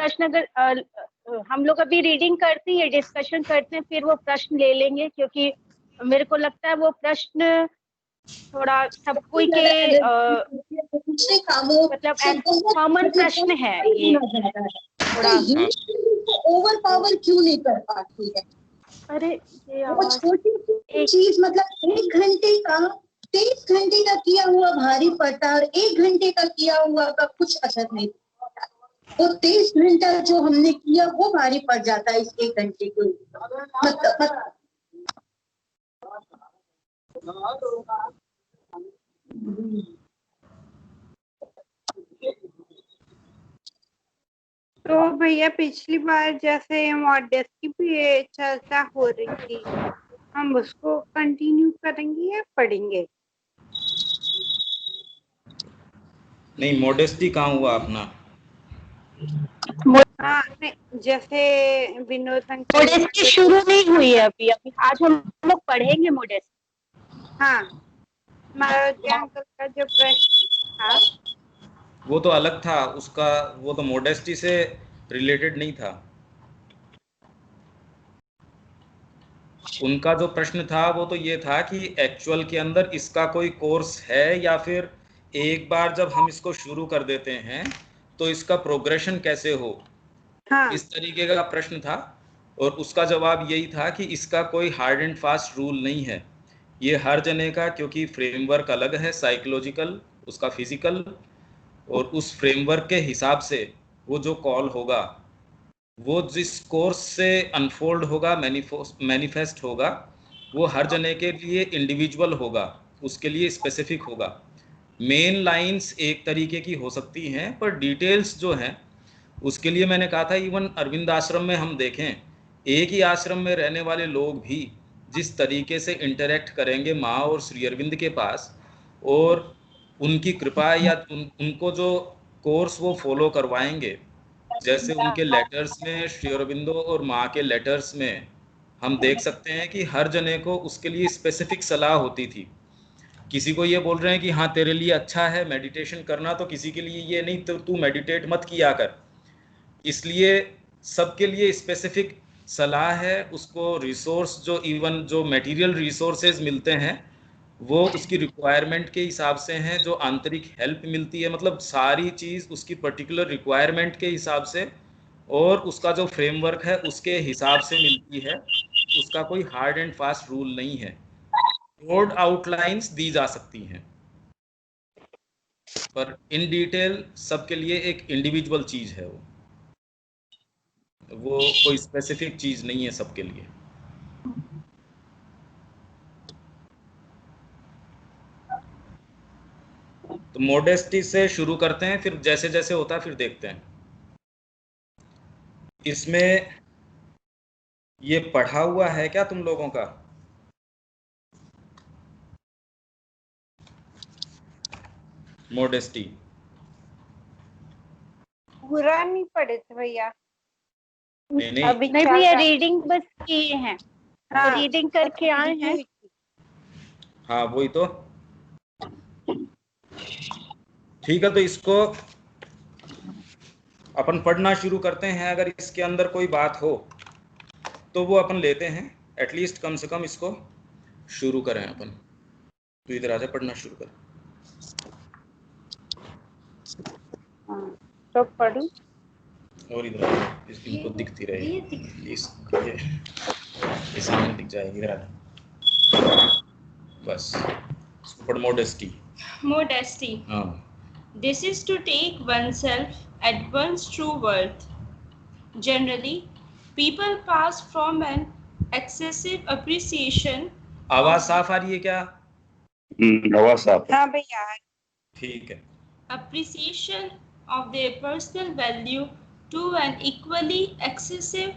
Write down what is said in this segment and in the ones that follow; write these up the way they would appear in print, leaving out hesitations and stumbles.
प्रश्न अगर हम लोग अभी रीडिंग करते हैं, डिस्कशन करते हैं, फिर वो प्रश्न ले लेंगे, क्योंकि मेरे को लगता है वो प्रश्न थोड़ा सब कोई के मतलब कॉमन प्रश्न है ये, थोड़ा ओवर पावर क्यों नहीं कर पाती है। अरे ये वो छोटी चीज मतलब 1 घंटे का 23 घंटे का किया हुआ भारी पड़ता और 1 घंटे का किया हुआ का कुछ असर नहीं पड़ता। वो 23 घंटा जो हमने किया वो भारी पड़ जाता है इस 1 घंटे को मतलब तो भैया पिछली बार जैसे मॉडेस्टी पे चर्चा हो रही थी, हम उसको कंटिन्यू करेंगे या पढ़ेंगे? नहीं, मॉडेस्टी कहाँ हुआ अपना? हाँ, जैसे विनोद अंकल मॉडेस्टी शुरू नहीं हुई है अभी आज हम लोग पढ़ेंगे मॉडेस्टी। हाँ, मारोती अंकल का जो प्रश्न था वो तो अलग था उसका, वो तो मॉडेस्टी से रिलेटेड नहीं था। उनका जो प्रश्न था वो तो ये था कि एक्चुअल के अंदर इसका कोई कोर्स है या फिर एक बार जब हम इसको शुरू कर देते हैं तो इसका प्रोग्रेशन कैसे हो। हाँ। इस तरीके का प्रश्न था और उसका जवाब यही था कि इसका कोई हार्ड एंड फास्ट रूल नहीं है। ये हर जने का, क्योंकि फ्रेमवर्क अलग है, साइकोलॉजिकल, उसका फिजिकल, और उस फ्रेमवर्क के हिसाब से वो जो कॉल होगा, वो जिस कोर्स से अनफोल्ड होगा, मैनिफेस्ट होगा, वो हर जने के लिए इंडिविजुअल होगा, उसके लिए स्पेसिफिक होगा। मेन लाइंस एक तरीके की हो सकती हैं, पर डिटेल्स जो हैं उसके लिए मैंने कहा था इवन अरविंद आश्रम में हम देखें, एक ही आश्रम में रहने वाले लोग भी जिस तरीके से इंटरेक्ट करेंगे माँ और श्री अरविंद के पास, और उनकी कृपा या उनको जो कोर्स वो फॉलो करवाएंगे, जैसे उनके लेटर्स में, श्री अरविंदो और माँ के लेटर्स में हम देख सकते हैं कि हर जने को उसके लिए स्पेसिफिक सलाह होती थी। किसी को ये बोल रहे हैं कि हाँ तेरे लिए अच्छा है मेडिटेशन करना, तो किसी के लिए ये नहीं तो तू मेडिटेट मत किया कर। इसलिए सबके लिए स्पेसिफिक सलाह है। उसको रिसोर्स जो इवन जो मटेरियल रिसोर्सेज मिलते हैं वो उसकी रिक्वायरमेंट के हिसाब से हैं, जो आंतरिक हेल्प मिलती है, मतलब सारी चीज़ उसकी पर्टिकुलर रिक्वायरमेंट के हिसाब से और उसका जो फ्रेमवर्क है उसके हिसाब से मिलती है। उसका कोई हार्ड एंड फास्ट रूल नहीं है। ब्रॉड आउटलाइंस दी जा सकती हैं, पर इन डिटेल सबके लिए एक इंडिविजुअल चीज़ है। वो कोई स्पेसिफिक चीज़ नहीं है सबके लिए। तो मॉडेस्टी से शुरू करते हैं, फिर जैसे जैसे होता है फिर देखते हैं। इसमें ये पढ़ा हुआ है क्या तुम लोगों का? मॉडेस्टी पूरा नहीं पढ़े थे भैया। नहीं अभी नहीं भैया, रीडिंग बस किए हैं। हाँ, रीडिंग करके आए हैं। हाँ वही तो। ठीक है, तो इसको अपन पढ़ना शुरू करते हैं। अगर इसके अंदर कोई बात हो तो वो अपन लेते हैं, एटलीस्ट कम से कम इसको शुरू करें अपन। तो इधर आजा, पढ़ना शुरू कर। तो पढ़ूं? और इधर आजा, इनको दिखती रहे ये सामने दिख जाएगी। इधर आजा, बस इसको पढ़। मॉडेस्टी। Modesty. हाँ। This is to take oneself at one's true worth. Generally, people pass from an excessive appreciation. आवाज साफ आ रही है क्या? आवाज साफ। हाँ भैया। ठीक है। Appreciation of their personal value to an equally excessive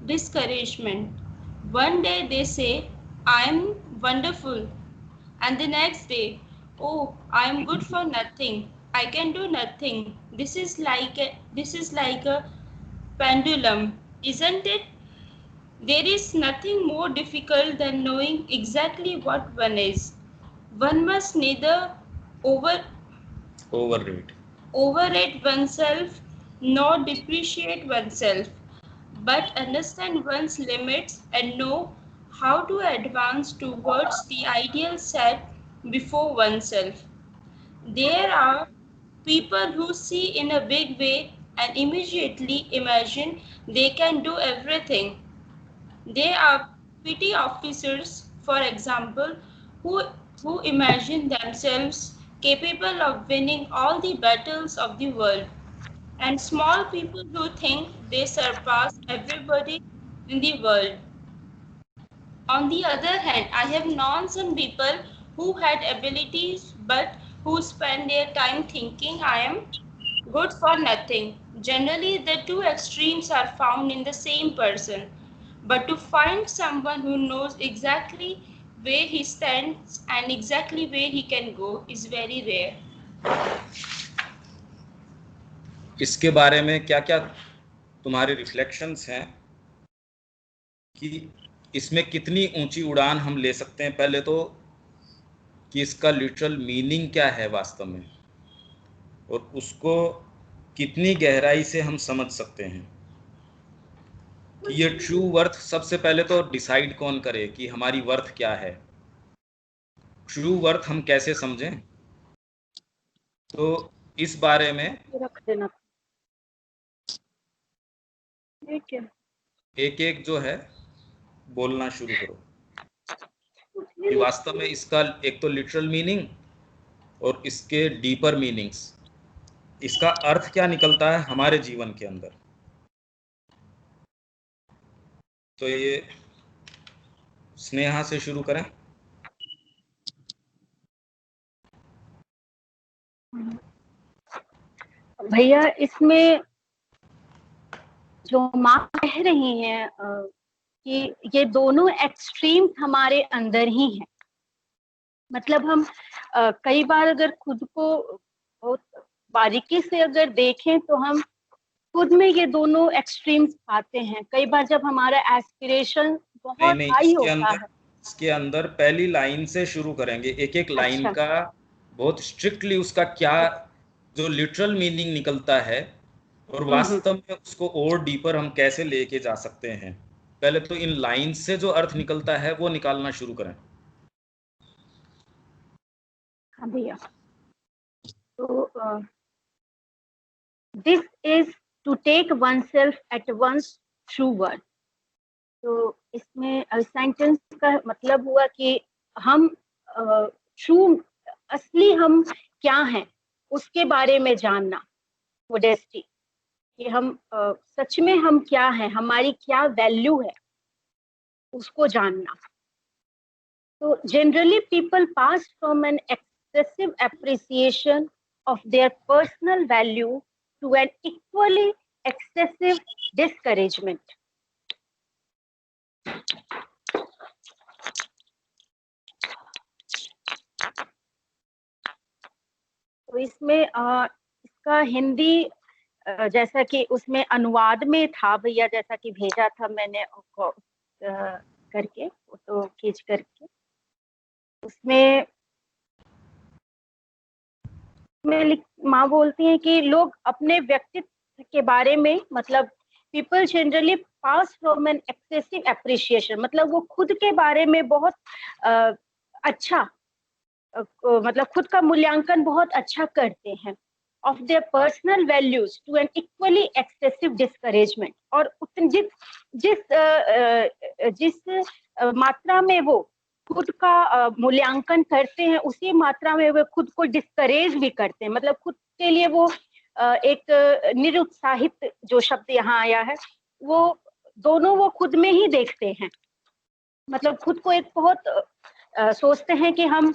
discouragement. One day they say, I am wonderful, and the next day, oh, I am good for nothing. I can do nothing. This is like a pendulum, isn't it? There is nothing more difficult than knowing exactly what one is. One must neither overrate oneself nor depreciate oneself, but understand one's limits and know how to advance towards the ideal set before oneself. There are people who see in a big way and immediately imagine they can do everything. They are petty officers, for example, who, who imagine themselves capable of winning all the battles of the world, and small people who think they surpass everybody in the world. On the other hand, I have known some people who had abilities but who spend their time thinking I am good for nothing. Generally, the two extremes are found in the same person. But to find someone who knows exactly where he stands and exactly where he can go is very rare. इसके बारे में क्या क्या तुम्हारे reflections हैं कि इसमें कितनी ऊंची उड़ान हम ले सकते हैं? पहले तो कि इसका लिटरल मीनिंग क्या है वास्तव में, और उसको कितनी गहराई से हम समझ सकते हैं कि ये ट्रू वर्थ सबसे पहले तो डिसाइड कौन करे कि हमारी वर्थ क्या है, ट्रू वर्थ हम कैसे समझें। तो इस बारे में रख देना एक एक जो है बोलना शुरू करो कि वास्तव में इसका एक तो लिटरल मीनिंग और इसके डीपर मीनिंग्स, इसका अर्थ क्या निकलता है हमारे जीवन के अंदर। तो ये स्नेहा से शुरू करें। भैया, इसमें जो माँ कह रही हैं कि ये दोनों एक्सट्रीम्स हमारे अंदर ही हैं। मतलब हम कई बार अगर खुद को बहुत बारीकी से अगर देखें तो हम खुद में ये दोनों एक्सट्रीम्स पाते हैं। कई बार जब हमारा एस्पिरेशन बहुत हाई होता है। इसके अंदर पहली लाइन से शुरू करेंगे, एक एक लाइन का बहुत स्ट्रिक्टली उसका क्या जो लिटरल मीनिंग निकलता है और वास्तव में उसको और डीपर हम कैसे लेके जा सकते हैं। पहले तो इन लाइन से जो अर्थ निकलता है वो निकालना शुरू करें। हाँ भैया, तो this is to take one self at one's true worth. तो इसमें सेंटेंस का मतलब हुआ कि हम ट्रू असली हम क्या हैं उसके बारे में जानना, मोडेस्टी, कि हम सच में हम क्या हैं, हमारी क्या वैल्यू है, उसको जानना। तो generally people pass from an excessive appreciation of their personal value to an equally excessive discouragement. तो इसमें इसका हिंदी जैसा कि उसमें अनुवाद में था भैया, जैसा कि भेजा था मैंने करके फोटो खींच करके, उसमें माँ बोलती हैं कि लोग अपने व्यक्तित्व के बारे में, मतलब people generally pass from an excessive appreciation, मतलब वो खुद के बारे में बहुत अच्छा मतलब खुद का मूल्यांकन बहुत अच्छा करते हैं, of their personal values to an equally excessive discouragement. और जिस मात्रा में वो खुद का मूल्यांकन करते हैं उसी मात्रा में वो खुद को डिस्करेज भी करते हैं। मतलब खुद के लिए वो एक निरुत्साहित जो शब्द यहाँ आया है, वो दोनों वो खुद में ही देखते हैं। मतलब खुद को एक बहुत सोचते हैं कि हम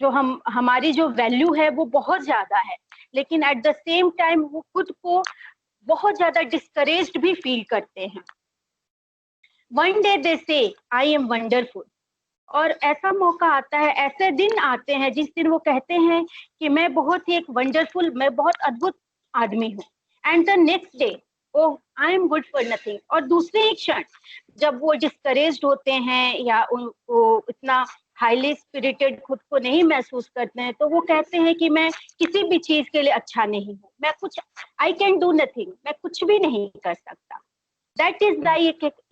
जो हमारी जो वैल्यू है वो बहुत ज्यादा है, लेकिन एट द सेम टाइम वो खुद को बहुत ज्यादा डिस्करेज्ड भी फील करते हैं। वन डे दे से आई एम वंडरफुल, और ऐसा मौका आता है, ऐसे दिन आते हैं जिस दिन वो कहते हैं कि मैं बहुत ही एक वंडरफुल, मैं बहुत अद्भुत आदमी हूँ। And the next day oh I am good for nothing, और दूसरे ही क्षण जब वो डिस्करेज्ड होते हैं या उनको इतना हाईली स्पिरिटेड खुद को नहीं महसूस करते हैं, तो वो कहते हैं कि मैं किसी भी चीज के लिए अच्छा नहीं हूँ, मैं कुछ आई कैन डू नथिंग, मैं कुछ भी नहीं कर सकता। That is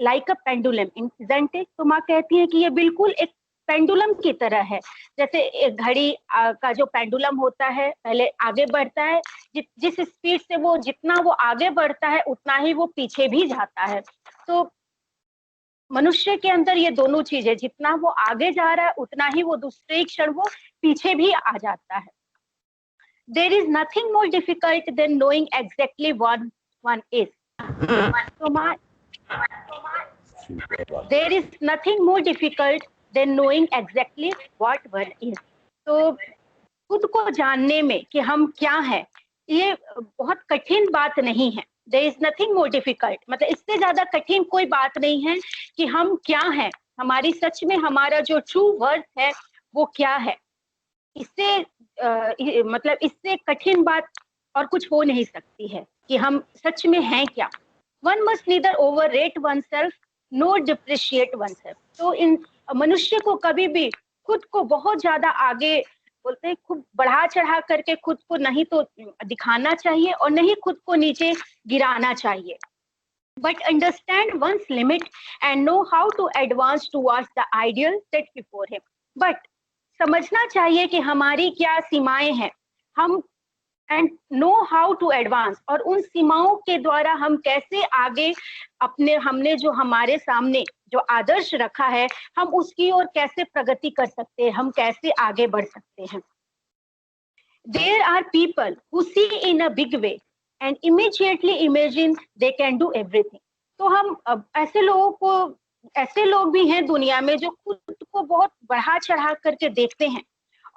like a pendulum, isn't it? तो माँ कहती है कि ये बिल्कुल एक पेंडुलम की तरह है। जैसे एक घड़ी का जो पेंडुलम होता है, पहले आगे बढ़ता है, जिस स्पीड से वो जितना वो आगे बढ़ता है उतना ही वो पीछे भी जाता है। तो मनुष्य के अंदर ये दोनों चीजें, जितना वो आगे जा रहा है उतना ही वो दूसरे क्षण वो पीछे भी आ जाता है। There is nothing more difficult than knowing exactly what one is. There is nothing more difficult than knowing exactly what one is. तो खुद को जानने में कि हम क्या हैं, ये बहुत कठिन बात नहीं है। There is nothing more difficult, मतलब इससे ज्यादा कठिन कोई बात नहीं है कि हम क्या हैं, हमारी सच में हमारा जो ट्रू वर्थ है वो क्या है। इससे मतलब इससे कठिन बात और कुछ हो नहीं सकती है कि हम सच में हैं क्या। One must neither overrate oneself nor depreciate oneself. तो इन मनुष्य को कभी भी खुद को बहुत ज्यादा आगे बोलते हैं, खूब बढ़ा चढ़ा करके खुद को नहीं तो दिखाना चाहिए और नहीं खुद को नीचे गिराना चाहिए। But understand one's limit and know how to advance towards the ideal set before him. But समझना चाहिए कि हमारी क्या सीमाएं हैं, हम and know how to advance, और उन सीमाओं के द्वारा हम कैसे आगे अपने, हमने जो हमारे सामने जो आदर्श रखा है, हम उसकी ओर कैसे प्रगति कर सकते हैं, हम कैसे आगे बढ़ सकते हैं। There are people who see in a big way and immediately imagine they can do everything. तो हम ऐसे लोगों को, ऐसे लोग भी हैं दुनिया में जो खुद को बहुत बढ़ा चढ़ा करके देखते हैं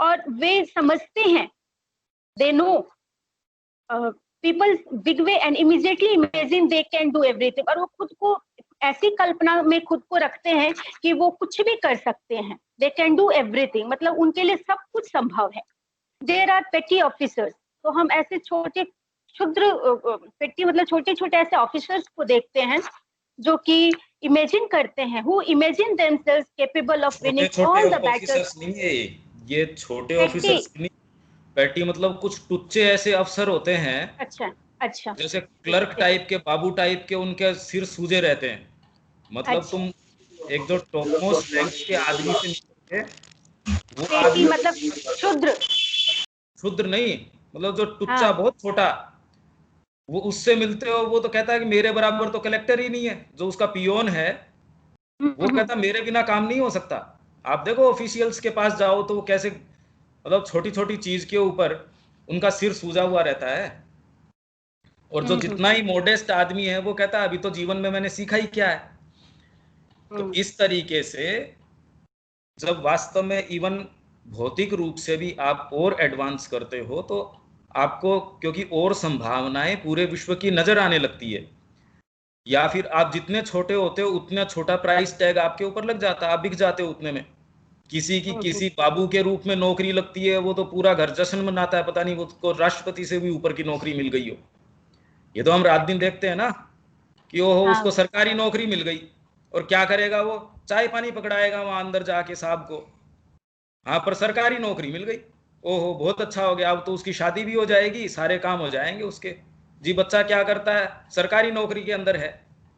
और वे समझते हैं, they know people big way and immediately imagine they can do everything, और वो खुद को ऐसी कल्पना में खुद को रखते हैं कि वो कुछ भी कर सकते हैं। they can do everything, मतलब उनके लिए सब कुछ संभव है। There are petty officers, तो हम ऐसे छोटे क्षुद्र पेटी मतलब छोटे छोटे ऐसे ऑफिसर्स को देखते हैं जो कि इमेजिन करते हैं, who imagine themselves capable of winning all the battles। नहीं है ये छोटे ऑफिसर्स नहीं, पेटी मतलब कुछ टुच्चे ऐसे अफसर होते हैं। अच्छा अच्छा, जैसे क्लर्क टाइप के, बाबू टाइप के, उनके सिर सूजे रहते हैं। मतलब अच्छा, तुम एक जो टॉप मोस्ट रैंक के आदमी से निकलते, वो आदमी मतलब शुद्र नहीं, मतलब जो टुच्चा बहुत छोटा, वो उससे मिलते हो, वो तो कहता है कि मेरे बराबर तो कलेक्टर ही नहीं है। जो उसका पियोन है वो कहता मेरे बिना काम नहीं हो सकता। आप देखो ऑफिशियल्स के पास जाओ तो वो कैसे, मतलब छोटी छोटी चीज के ऊपर उनका सिर सूजा हुआ रहता है। और जो जितना ही मोडेस्ट आदमी है वो कहता है अभी तो जीवन में मैंने सीखा ही क्या है। तो इस तरीके से जब वास्तव में इवन भौतिक रूप से भी आप और एडवांस करते हो तो आपको, क्योंकि और संभावनाएं पूरे विश्व की नजर आने लगती है, या फिर आप जितने छोटे होते हो उतना छोटा प्राइस टैग आपके ऊपर लग जाता है, आप बिक जाते हो उतने में। किसी की किसी बाबू के रूप में नौकरी लगती है, वो तो पूरा घर जश्न मनाता है, पता नहीं वो उसको राष्ट्रपति से भी ऊपर की नौकरी मिल गई हो। ये तो हम रात दिन देखते हैं ना कि ओहो उसको सरकारी नौकरी मिल गई, और क्या करेगा वो, चाय पानी पकड़ाएगा वहां अंदर जाके साहब को। हाँ, पर सरकारी नौकरी मिल गई, ओहो बहुत अच्छा हो गया, अब तो उसकी शादी भी हो जाएगी, सारे काम हो जाएंगे उसके। जी बच्चा क्या करता है, सरकारी नौकरी के अंदर है।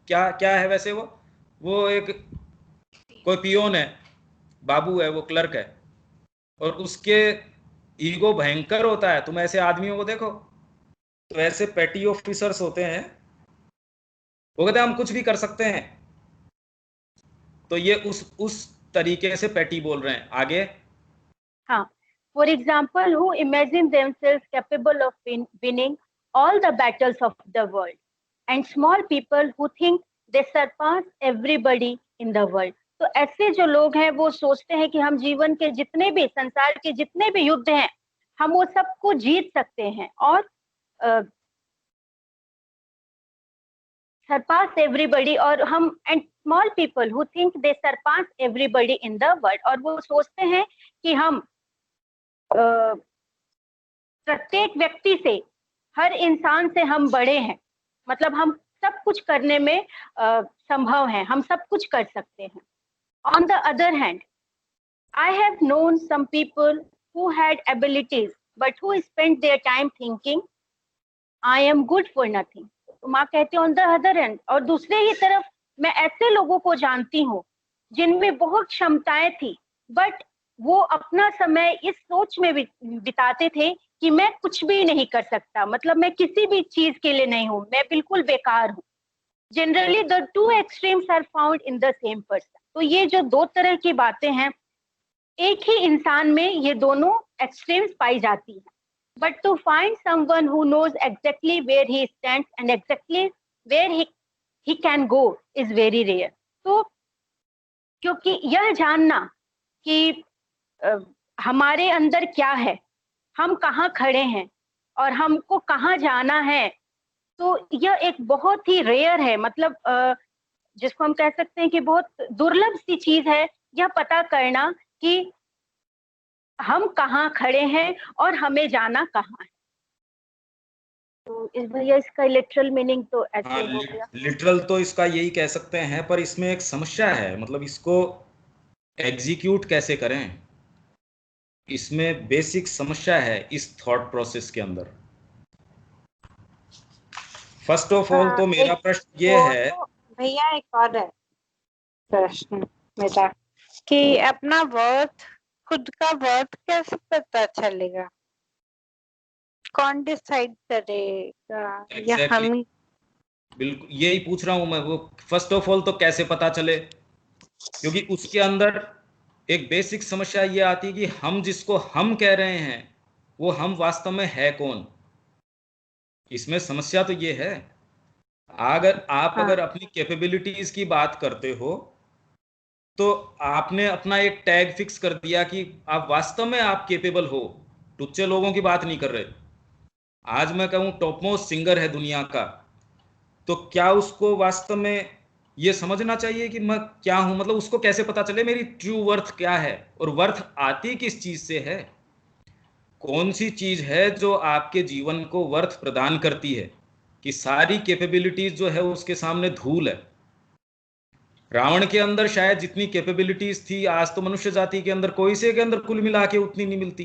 क्या क्या है वैसे वो एक कोई पियोन है, बाबू है, वो क्लर्क है, और उसके ईगो भयंकर होता है। तुम ऐसे आदमियों को देखो, तो ऐसे पेटी ऑफिसर्स होते हैं, वो कहते हैं हम कुछ भी कर सकते हैं। तो ये उस तरीके से पेटी बोल रहे हैं। आगे, हाँ, for example who imagine themselves capable of winning all the battles of the world, and small people who think they surpass everybody in the world। तो ऐसे जो लोग हैं वो सोचते हैं कि हम जीवन के जितने भी, संसार के जितने भी युद्ध हैं, हम वो सबको जीत सकते हैं, और surpass everybody, और हम, and small people who think they surpass everybody in the world, और वो सोचते हैं कि हम प्रत्येक व्यक्ति से, हर इंसान से हम बड़े हैं, मतलब हम सब कुछ करने में संभव है, हम सब कुछ कर सकते हैं। On the other hand, I have known some people who had abilities but who spent their time thinking I am good for nothing. तो माँ कहती है on the other hand, और दूसरे ही तरफ मैं ऐसे लोगों को जानती हूँ जिनमें बहुत क्षमताएं थी, बट वो अपना समय इस सोच में बिताते थे कि मैं कुछ भी नहीं कर सकता, मतलब मैं किसी भी चीज के लिए नहीं हूँ, मैं बिल्कुल बेकार हूँ. Generally the two extremes are found in the same person. तो ये जो दो तरह की बातें हैं, एक ही इंसान में ये दोनों एक्सट्रीम्स पाई जाती हैं. But to find someone who knows exactly where he stands and exactly where he can go is very rare. तो क्योंकि यह जानना कि हमारे अंदर क्या है, हम कहाँ खड़े हैं और हमको कहाँ जाना है, तो यह एक बहुत ही रेयर है, मतलब जिसको हम कह सकते हैं कि बहुत दुर्लभ सी चीज है, यह पता करना कि हम कहाँ खड़े हैं और हमें जाना कहाँ है. तो इस भैया इसका लिटरल मीनिंग तो ऐसे हो गया. लिटरल तो इसका यही कह सकते हैं, पर इसमें एक समस्या है, मतलब इसको एग्जीक्यूट कैसे करें, इसमें बेसिक समस्या है इस थॉट प्रोसेस के अंदर. फर्स्ट ऑफ ऑल तो मेरा प्रश्न ये है, भैया एक और है प्रश्न मेरा, कि अपना वर्थ, खुद का वर्थ कैसे पता चलेगा, कौन डिसाइड करेगा? या हम बिल्कुल यही पूछ रहा हूं मैं. वो फर्स्ट ऑफ ऑल तो कैसे पता चले, क्योंकि उसके अंदर एक बेसिक समस्या ये आती है कि हम जिसको हम कह रहे हैं वो हम वास्तव में है कौन. इसमें समस्या तो ये है. अगर अपनी कैपेबिलिटीज की बात करते हो तो आपने अपना एक टैग फिक्स कर दिया कि आप वास्तव में आप केपेबल हो. टुच्चे लोगों की बात नहीं कर रहे. आज मैं कहूं टॉप मोस्ट सिंगर है दुनिया का, तो क्या उसको वास्तव में ये समझना चाहिए कि मैं क्या हूं, मतलब उसको कैसे पता चले मेरी ट्रू वर्थ क्या है, और वर्थ आती किस चीज से है, कौन सी चीज है जो आपके जीवन को वर्थ प्रदान करती है, कि सारी कैपेबिलिटीज जो है उसके सामने धूल है. रावण के अंदर शायद जितनी कैपेबिलिटीज थी, आज तो मनुष्य जाति के अंदर कोई से के अंदर कुल मिला के उतनी नहीं मिलती.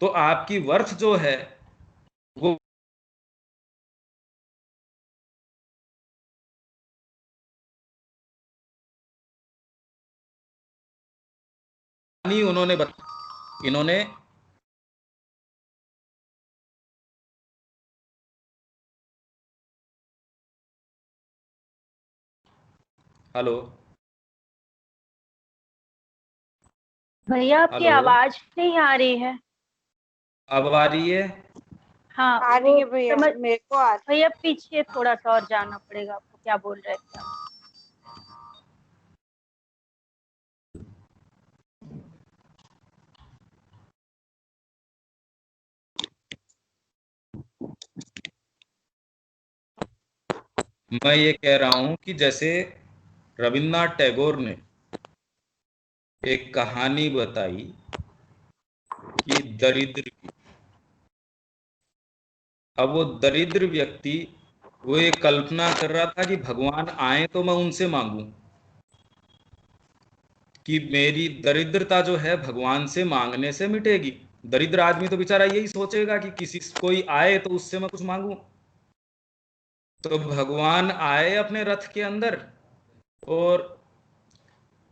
तो आपकी वर्थ जो है वो इन्होंने हेलो भैया आपकी आवाज नहीं आ रही है. अब आ रही है? हाँ आ रही है भैया, मेरे को आ रही. भैया पीछे थोड़ा सा और जाना पड़ेगा आपको. क्या बोल रहे थे आप? मैं ये कह रहा हूं कि जैसे रविन्द्रनाथ टैगोर ने एक कहानी बताई कि दरिद्र की. अब वो दरिद्र व्यक्ति वो एक कल्पना कर रहा था कि भगवान आए तो मैं उनसे मांगूं, कि मेरी दरिद्रता जो है भगवान से मांगने से मिटेगी. दरिद्र आदमी तो बेचारा यही सोचेगा कि कोई आए तो उससे मैं कुछ मांगूं. तो भगवान आए अपने रथ के अंदर, और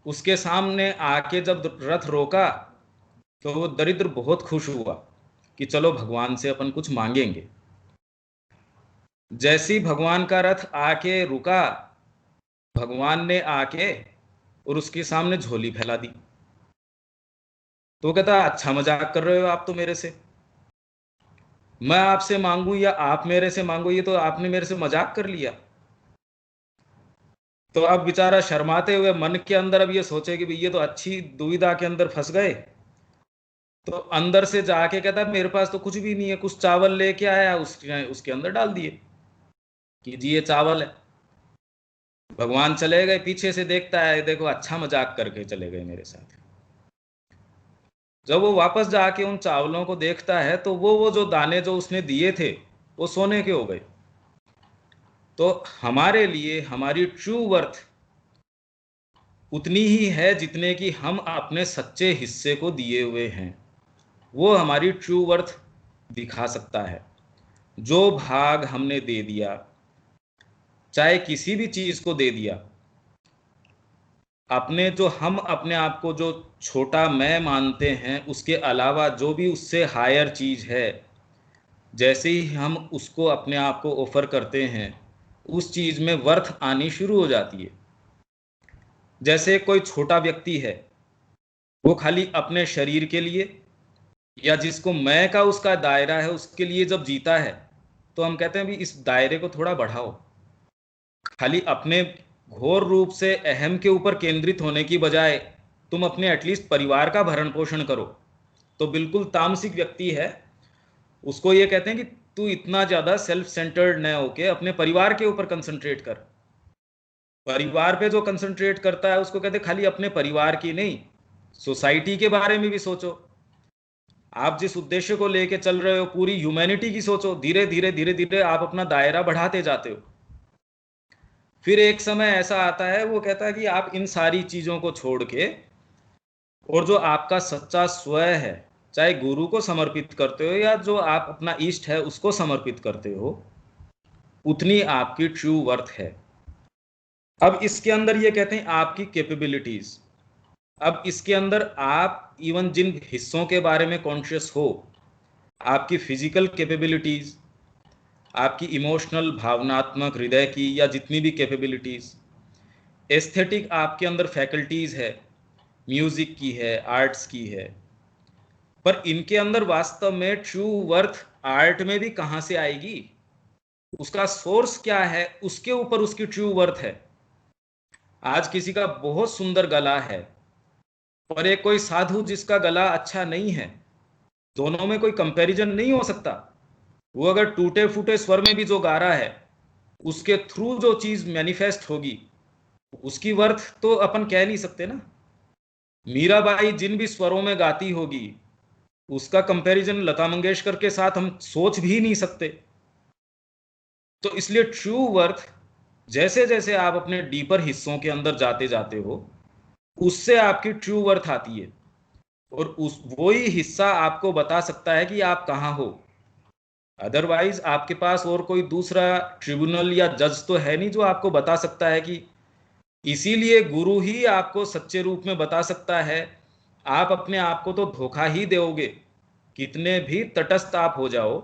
उसके सामने आके जब रथ रोका तो वो दरिद्र बहुत खुश हुआ कि चलो भगवान से अपन कुछ मांगेंगे. जैसे ही भगवान का रथ आके रुका, भगवान ने आके और उसके सामने झोली फैला दी. तो कहता अच्छा मजाक कर रहे हो आप तो मेरे से, मैं आपसे मांगू या आप मेरे से मांगो, ये तो आपने मेरे से मजाक कर लिया. तो अब बेचारा शर्माते हुए मन के अंदर अब ये सोचे कि ये तो अच्छी दुविधा के अंदर फंस गए. तो अंदर से जाके कहता मेरे पास तो कुछ भी नहीं है, कुछ चावल लेके आया, उसके अंदर डाल दिए कि जी ये चावल है. भगवान चले गए, पीछे से देखता है, देखो अच्छा मजाक करके चले गए मेरे साथ. जब वो वापस जाके उन चावलों को देखता है तो वो जो दाने जो उसने दिए थे वो सोने के हो गए. तो हमारे लिए हमारी ट्रू वर्थ उतनी ही है जितने की हम अपने सच्चे हिस्से को दिए हुए हैं। वो हमारी ट्रू वर्थ दिखा सकता है। जो भाग हमने दे दिया, चाहे किसी भी चीज को दे दिया, अपने जो हम अपने आप को जो छोटा मैं मानते हैं, उसके अलावा जो भी उससे हायर चीज है, जैसे ही हम उसको अपने आप को ऑफर करते हैं, उस चीज में वर्थ आनी शुरू हो जाती है। जैसे कोई छोटा व्यक्ति है, वो खाली अपने शरीर के लिए या जिसको मैं का उसका दायरा है उसके लिए जब जीता है, तो हम कहते हैं भी इस दायरे को थोड़ा बढ़ाओ। खाली अपने घोर रूप से अहम के ऊपर केंद्रित होने की बजाय तुम अपने एटलीस्ट परिवार का भरण पोषण करो। तो बिल्कुल तामसिक व्यक्ति है, उसको ये कहते हैं कि तू इतना ज्यादा सेल्फ सेंटर्ड न होके अपने परिवार के ऊपर कंसंट्रेट कर। परिवार पे जो कंसंट्रेट करता है उसको कहते हैं खाली अपने परिवार की नहीं, सोसाइटी के बारे में भी सोचो। आप जिस उद्देश्य को लेके चल रहे हो, पूरी ह्यूमैनिटी की सोचो। धीरे धीरे धीरे धीरे आप अपना दायरा बढ़ाते जाते हो। फिर एक समय ऐसा आता है, वो कहता है कि आप इन सारी चीजों को छोड़ के और जो आपका सच्चा स्वयं है, चाहे गुरु को समर्पित करते हो या जो आप अपना इष्ट है उसको समर्पित करते हो, उतनी आपकी ट्रू वर्थ है। अब इसके अंदर ये कहते हैं आपकी कैपेबिलिटीज। अब इसके अंदर आप इवन जिन हिस्सों के बारे में कॉन्शियस हो, आपकी फिजिकल कैपेबिलिटीज, आपकी इमोशनल भावनात्मक हृदय की या जितनी भी कैपेबिलिटीज, एस्थेटिक आपके अंदर फैकल्टीज है, म्यूजिक की है, आर्ट्स की है, पर इनके अंदर वास्तव में ट्रू वर्थ आर्ट में भी कहां से आएगी? उसका सोर्स क्या है, उसके ऊपर उसकी ट्रू वर्थ है। आज किसी का बहुत सुंदर गला है और एक कोई साधु जिसका गला अच्छा नहीं है, दोनों में कोई कंपैरिजन नहीं हो सकता। वो अगर टूटे फूटे स्वर में भी जो गा रहा है, उसके थ्रू जो चीज मैनिफेस्ट होगी, उसकी वर्थ तो अपन कह नहीं सकते ना। मीराबाई जिन भी स्वरों में गाती होगी, उसका कंपैरिजन लता मंगेशकर के साथ हम सोच भी नहीं सकते। तो इसलिए ट्रू वर्थ, जैसे जैसे आप अपने डीपर हिस्सों के अंदर जाते जाते हो, उससे आपकी ट्रू वर्थ आती है और उस वही हिस्सा आपको बता सकता है कि आप कहां हो। अदरवाइज आपके पास और कोई दूसरा ट्रिब्यूनल या जज तो है नहीं जो आपको बता सकता है कि, इसीलिए गुरु ही आपको सच्चे रूप में बता सकता है। आप अपने आप को तो धोखा ही दोगे, कितने भी तटस्थ आप हो जाओ,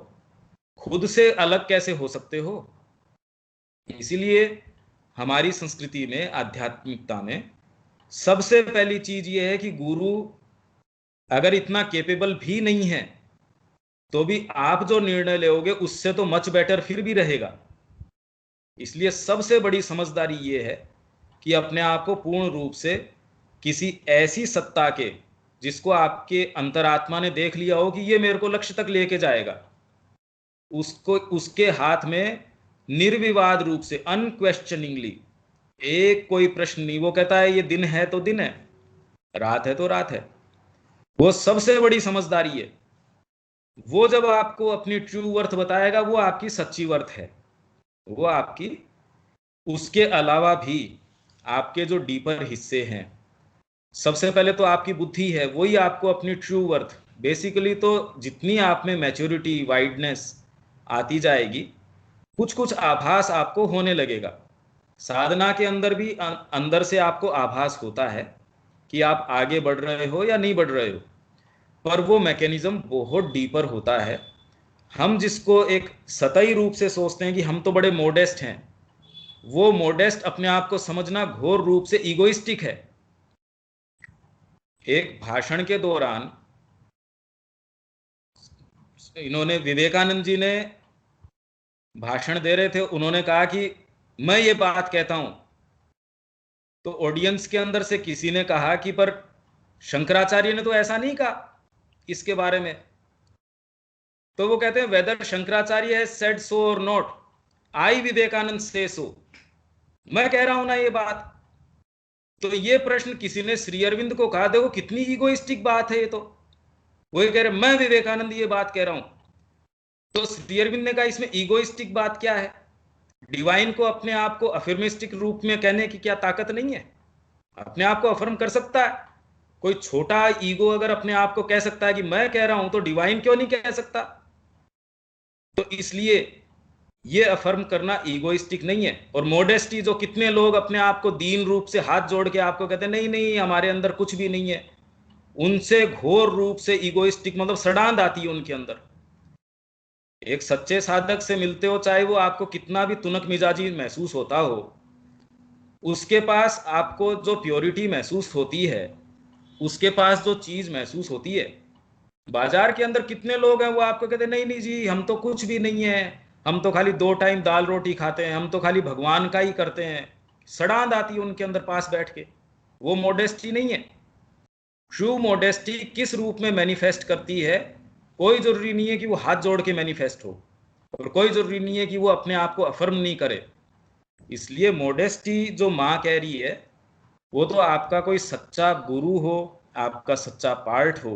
खुद से अलग कैसे हो सकते हो। इसीलिए हमारी संस्कृति में, आध्यात्मिकता में सबसे पहली चीज यह है कि गुरु अगर इतना केपेबल भी नहीं है तो भी आप जो निर्णय लोगे उससे तो मच बेटर फिर भी रहेगा। इसलिए सबसे बड़ी समझदारी यह है कि अपने आप को पूर्ण रूप से किसी ऐसी सत्ता के, जिसको आपके अंतरात्मा ने देख लिया हो कि ये मेरे को लक्ष्य तक लेके जाएगा, उसको, उसके हाथ में निर्विवाद रूप से, अनक्वेश्चनिंगली, एक कोई प्रश्न नहीं। वो कहता है ये दिन है तो दिन है, रात है तो रात है। वो सबसे बड़ी समझदारी है। वो जब आपको अपनी ट्रू वर्थ बताएगा, वो आपकी सच्ची वर्थ है। वो आपकी, उसके अलावा भी आपके जो डीपर हिस्से हैं, सबसे पहले तो आपकी बुद्धि है, वही आपको अपनी ट्रू वर्थ, बेसिकली तो जितनी आप में मैच्योरिटी, वाइडनेस आती जाएगी, कुछ कुछ आभास आपको होने लगेगा। साधना के अंदर भी अंदर से आपको आभास होता है कि आप आगे बढ़ रहे हो या नहीं बढ़ रहे हो, पर वो मैकेनिज्म बहुत डीपर होता है। हम जिसको एक सतही रूप से सोचते हैं कि हम तो बड़े मोडेस्ट हैं, वो मोडेस्ट अपने आप को समझना घोर रूप से ईगोइस्टिक है। एक भाषण के दौरान इन्होंने, विवेकानंद जी ने भाषण दे रहे थे, उन्होंने कहा कि मैं ये बात कहता हूं, तो ऑडियंस के अंदर से किसी ने कहा कि पर शंकराचार्य ने तो ऐसा नहीं कहा इसके बारे में। तो वो कहते हैं whether Shankaracharya has said so और नॉट, आई विवेकानंद से सो। मैं कह रहा हूं ना ये बात। तो ये प्रश्न किसी ने श्री अरविंद को कहा, देखो कितनी ईगोइस्टिक बात है ये। तो वो कह रहे मैं विवेकानंद ये बात कह रहा हूं। तो श्री अरविंद ने कहा इसमें ईगोइस्टिक बात क्या है? डिवाइन को अपने आप को अफर्मिस्टिक रूप में कहने की क्या ताकत नहीं है? अपने आप को अफर्म कर सकता है। कोई छोटा ईगो अगर अपने आप को कह सकता है कि मैं कह रहा हूं, तो डिवाइन क्यों नहीं कह सकता? तो इसलिए ये अफर्म करना ईगोइस्टिक नहीं है। और मोडेस्टी, जो कितने लोग अपने आप को दीन रूप से हाथ जोड़ के आपको कहते हैं नहीं नहीं हमारे अंदर कुछ भी नहीं है, उनसे घोर रूप से ईगोइस्टिक मतलब सड़ांध आती है उनके अंदर। एक सच्चे साधक से मिलते हो, चाहे वो आपको कितना भी तुनक मिजाजी महसूस होता हो, उसके पास आपको जो प्योरिटी महसूस होती है, उसके पास जो चीज महसूस होती है। बाजार के अंदर कितने लोग हैं वो आपको कहते हैं नहीं नहीं जी हम तो कुछ भी नहीं है, हम तो खाली 2 टाइम दाल रोटी खाते हैं, हम तो खाली भगवान का ही करते हैं। सड़ांध आती है उनके अंदर पास बैठ के। वो मोडेस्टी नहीं है। ट्रू मोडेस्टी किस रूप में मैनिफेस्ट करती है? कोई जरूरी नहीं है कि वो हाथ जोड़ के मैनिफेस्ट हो, और कोई जरूरी नहीं है कि वो अपने आप को अफर्म नहीं करे। इसलिए मोडेस्टी जो माँ कह रही है, वो तो आपका कोई सच्चा गुरु हो, आपका सच्चा पार्ट हो,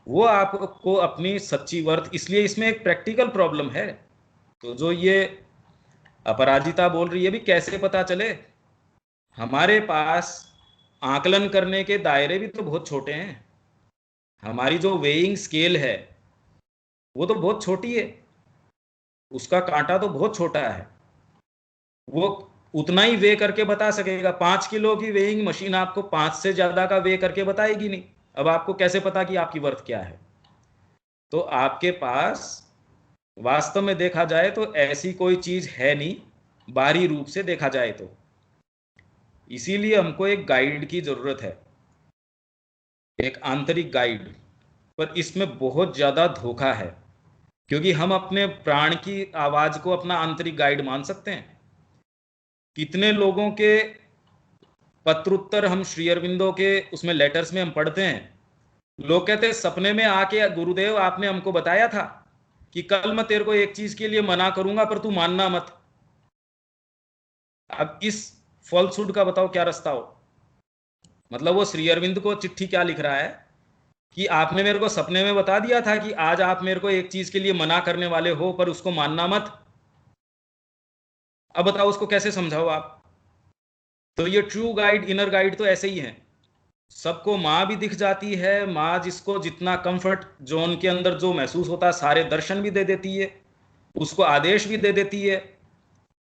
वो आपको अपनी सच्ची वर्थ। इसलिए इसमें एक प्रैक्टिकल प्रॉब्लम है। तो जो ये अपराजिता बोल रही है भी कैसे पता चले? हमारे पास आकलन करने के दायरे भी तो बहुत छोटे हैं। हमारी जो वेइंग स्केल है वो तो बहुत छोटी है, उसका कांटा तो बहुत छोटा है। वो उतना ही वे करके बता सकेगा। 5 किलो की वेइंग मशीन आपको 5 से ज्यादा का वे करके बताएगी नहीं। अब आपको कैसे पता कि आपकी वर्थ क्या है? तो आपके पास वास्तव में देखा जाए तो ऐसी कोई चीज है नहीं, बाहरी रूप से देखा जाए तो। इसीलिए हमको एक गाइड की जरूरत है, एक आंतरिक गाइड। पर इसमें बहुत ज्यादा धोखा है, क्योंकि हम अपने प्राण की आवाज को अपना आंतरिक गाइड मान सकते हैं। कितने लोगों के पत्रोत्तर हम श्री अरविंदो के उसमें लेटर्स में हम पढ़ते हैं, लोग कहते हैं सपने में आके गुरुदेव आपने हमको बताया था कि कल मैं तेरे को एक चीज के लिए मना करूंगा पर तू मानना मत। अब इस फॉल्सहुड का बताओ क्या रास्ता हो? मतलब वो श्री अरविंद को चिट्ठी क्या लिख रहा है कि आपने मेरे को सपने में बता दिया था कि आज आप मेरे को एक चीज के लिए मना करने वाले हो पर उसको मानना मत। अब बताओ उसको कैसे समझाओ आप? तो ये ट्रू गाइड, इनर गाइड तो ऐसे ही है। सबको माँ भी दिख जाती है, माँ जिसको जितना कंफर्ट जोन के अंदर जो महसूस होता है सारे दर्शन भी दे देती है, उसको आदेश भी दे देती है,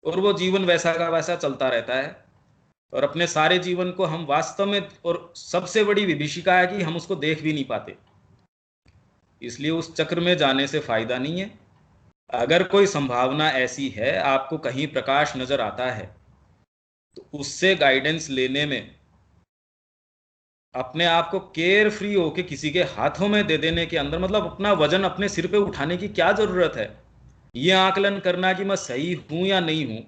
और वो जीवन वैसा का वैसा चलता रहता है। और अपने सारे जीवन को हम वास्तव में, और सबसे बड़ी विभीषिका है कि हम उसको देख भी नहीं पाते। इसलिए उस चक्र में जाने से फायदा नहीं है। अगर कोई संभावना ऐसी है, आपको कहीं प्रकाश नजर आता है, तो उससे गाइडेंस लेने में अपने आप को केयर फ्री होके किसी के हाथों में दे देने के अंदर, मतलब अपना वजन अपने सिर पे उठाने की क्या जरूरत है? ये आकलन करना कि मैं सही हूं या नहीं हूं,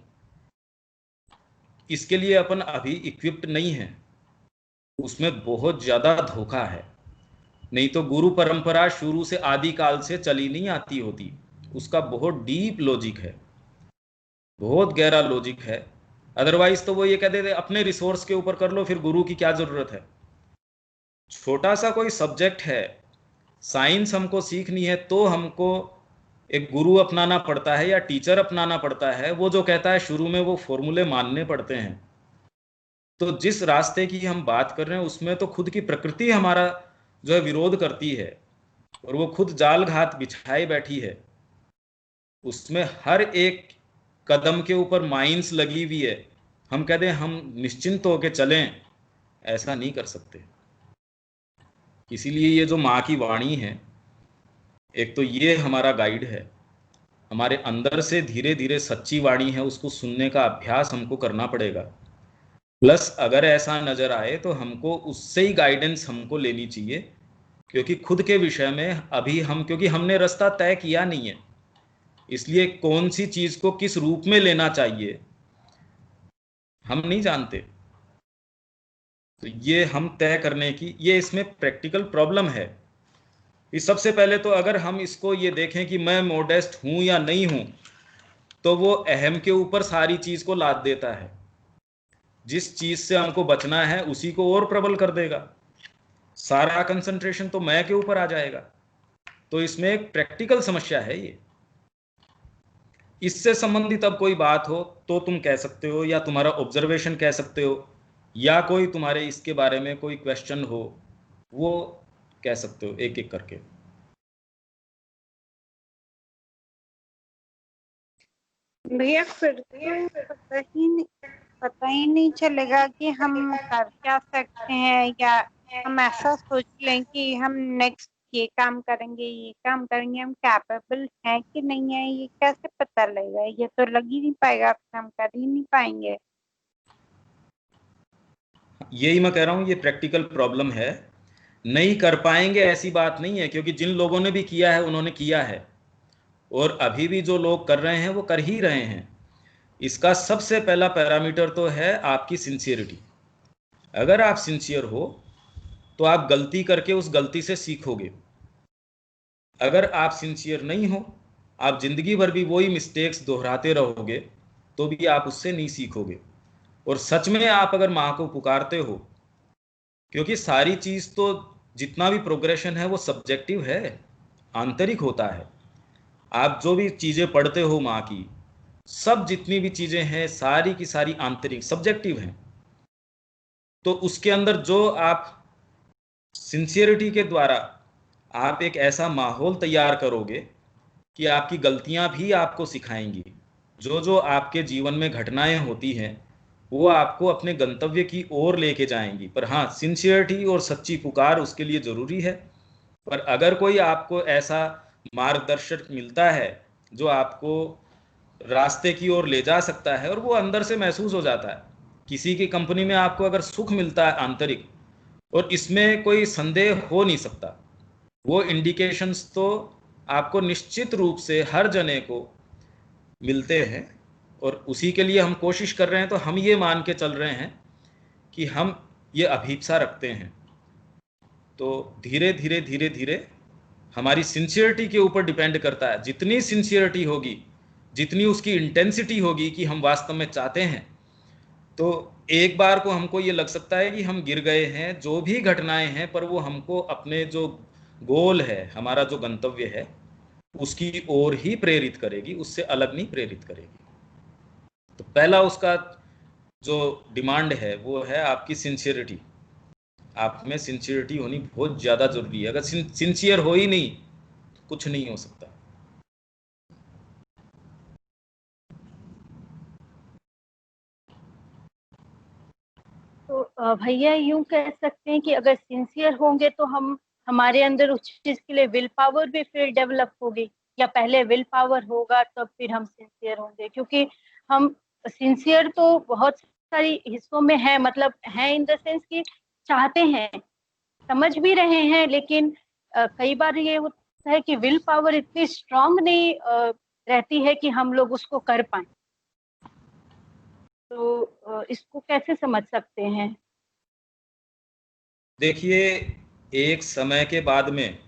इसके लिए अपन अभी इक्विप्ड नहीं है। उसमें बहुत ज्यादा धोखा है। नहीं तो गुरु परंपरा शुरू से आदि काल से चली नहीं आती होती। उसका बहुत डीप लॉजिक है, बहुत गहरा लॉजिक है। अदरवाइज तो वो ये कहते थे अपने रिसोर्स के ऊपर कर लो, फिर गुरु की क्या जरूरत है? छोटा सा कोई सब्जेक्ट है, साइंस हमको सीखनी है तो हमको एक गुरु अपनाना पड़ता है या टीचर अपनाना पड़ता है। वो जो कहता है शुरू में वो फॉर्मूले मानने पड़ते हैं। तो जिस रास्ते की हम बात कर रहे हैं उसमें तो खुद की प्रकृति हमारा जो है विरोध करती है, और वो खुद जाल घात बिछाए बैठी है। उसमें हर एक कदम के ऊपर माइंस लगी हुई है। हम कहते हैं हम निश्चिंत होकर चलें, ऐसा नहीं कर सकते। इसीलिए ये जो माँ की वाणी है, एक तो ये हमारा गाइड है। हमारे अंदर से धीरे धीरे सच्ची वाणी है, उसको सुनने का अभ्यास हमको करना पड़ेगा। प्लस अगर ऐसा नजर आए तो हमको उससे ही गाइडेंस हमको लेनी चाहिए, क्योंकि खुद के विषय में अभी हम, क्योंकि हमने रास्ता तय किया नहीं है, इसलिए कौन सी चीज को किस रूप में लेना चाहिए हम नहीं जानते। तो ये हम तय करने की, ये इसमें प्रैक्टिकल प्रॉब्लम है। इस सबसे पहले तो अगर हम इसको ये देखें कि मैं मोडेस्ट हूं या नहीं हूं, तो वो अहम के ऊपर सारी चीज को लाद देता है। जिस चीज से हमको बचना है उसी को और प्रबल कर देगा। सारा कंसंट्रेशन तो मैं के ऊपर आ जाएगा। तो इसमें एक प्रैक्टिकल समस्या है ये। इससे संबंधित अब कोई बात हो तो तुम कह सकते हो, या तुम्हारा ऑब्जर्वेशन कह सकते हो या कोई तुम्हारे इसके बारे में कोई क्वेश्चन हो वो कह सकते हो एक एक करके। भैया फिर तो पता ही नहीं चलेगा कि हम कर क्या सकते हैं, या हम ऐसा सोच लें कि हम नेक्स्ट ये काम करेंगे, हम कैपेबल हैं कि नहीं है, ये कैसे पता लगेगा? ये तो लग ही नहीं पाएगा, फिर हम कर ही नहीं पाएंगे। यही मैं कह रहा हूँ, ये प्रैक्टिकल प्रॉब्लम है। नहीं कर पाएंगे ऐसी बात नहीं है, क्योंकि जिन लोगों ने भी किया है उन्होंने किया है, और अभी भी जो लोग कर रहे हैं वो कर ही रहे हैं। इसका सबसे पहला पैरामीटर तो है आपकी सिंसियरिटी। अगर आप सिंसियर हो तो आप गलती करके उस गलती से सीखोगे। अगर आप सिंसियर नहीं हो, आप जिंदगी भर भी वही मिस्टेक्स दोहराते रहोगे तो भी आप उससे नहीं सीखोगे। और सच में आप अगर माँ को पुकारते हो, क्योंकि सारी चीज तो जितना भी प्रोग्रेशन है वो सब्जेक्टिव है, आंतरिक होता है। आप जो भी चीजें पढ़ते हो माँ की, सब जितनी भी चीजें हैं सारी की सारी आंतरिक सब्जेक्टिव हैं। तो उसके अंदर जो आप सिंसियरिटी के द्वारा आप एक ऐसा माहौल तैयार करोगे कि आपकी गलतियां भी आपको सिखाएंगी। जो जो आपके जीवन में घटनाएं होती हैं वो आपको अपने गंतव्य की ओर लेके जाएंगी। पर हाँ, सिंसियरिटी और सच्ची पुकार उसके लिए ज़रूरी है। पर अगर कोई आपको ऐसा मार्गदर्शक मिलता है जो आपको रास्ते की ओर ले जा सकता है, और वो अंदर से महसूस हो जाता है। किसी की कंपनी में आपको अगर सुख मिलता है आंतरिक, और इसमें कोई संदेह हो नहीं सकता, वो इंडिकेशंस तो आपको निश्चित रूप से हर जने को मिलते हैं। और उसी के लिए हम कोशिश कर रहे हैं। तो हम ये मान के चल रहे हैं कि हम ये अभीप्सा रखते हैं। तो धीरे धीरे धीरे धीरे हमारी सिंसियरिटी के ऊपर डिपेंड करता है। जितनी सिंसियरिटी होगी, जितनी उसकी इंटेंसिटी होगी कि हम वास्तव में चाहते हैं, तो एक बार को हमको ये लग सकता है कि हम गिर गए हैं, जो भी घटनाएं हैं, पर वो हमको अपने जो गोल है, हमारा जो गंतव्य है, उसकी ओर ही प्रेरित करेगी, उससे अलग नहीं प्रेरित करेगी। तो पहला उसका जो डिमांड है वो है आपकी सिंसियरिटी। आप में सिंसियरिटी होनी बहुत ज़्यादा ज़रूरी है। अगर सिंसियर हो ही नहीं तो कुछ नहीं हो सकता। तो भैया यूं कह सकते हैं कि अगर सिंसियर होंगे तो हमारे अंदर उस चीज के लिए विल पावर भी फिर डेवलप होगी, या पहले विल पावर होगा तब फिर हम सिंसियर होंगे? क्योंकि हम सिंसियर तो बहुत सारी हिस्सों में है, मतलब है इन द सेंस कि चाहते हैं, समझ भी रहे हैं, लेकिन कई बार ये होता है कि विल पावर इतनी स्ट्रांग नहीं रहती है कि हम लोग उसको कर पाए। तो इसको कैसे समझ सकते हैं? देखिए, एक समय के बाद में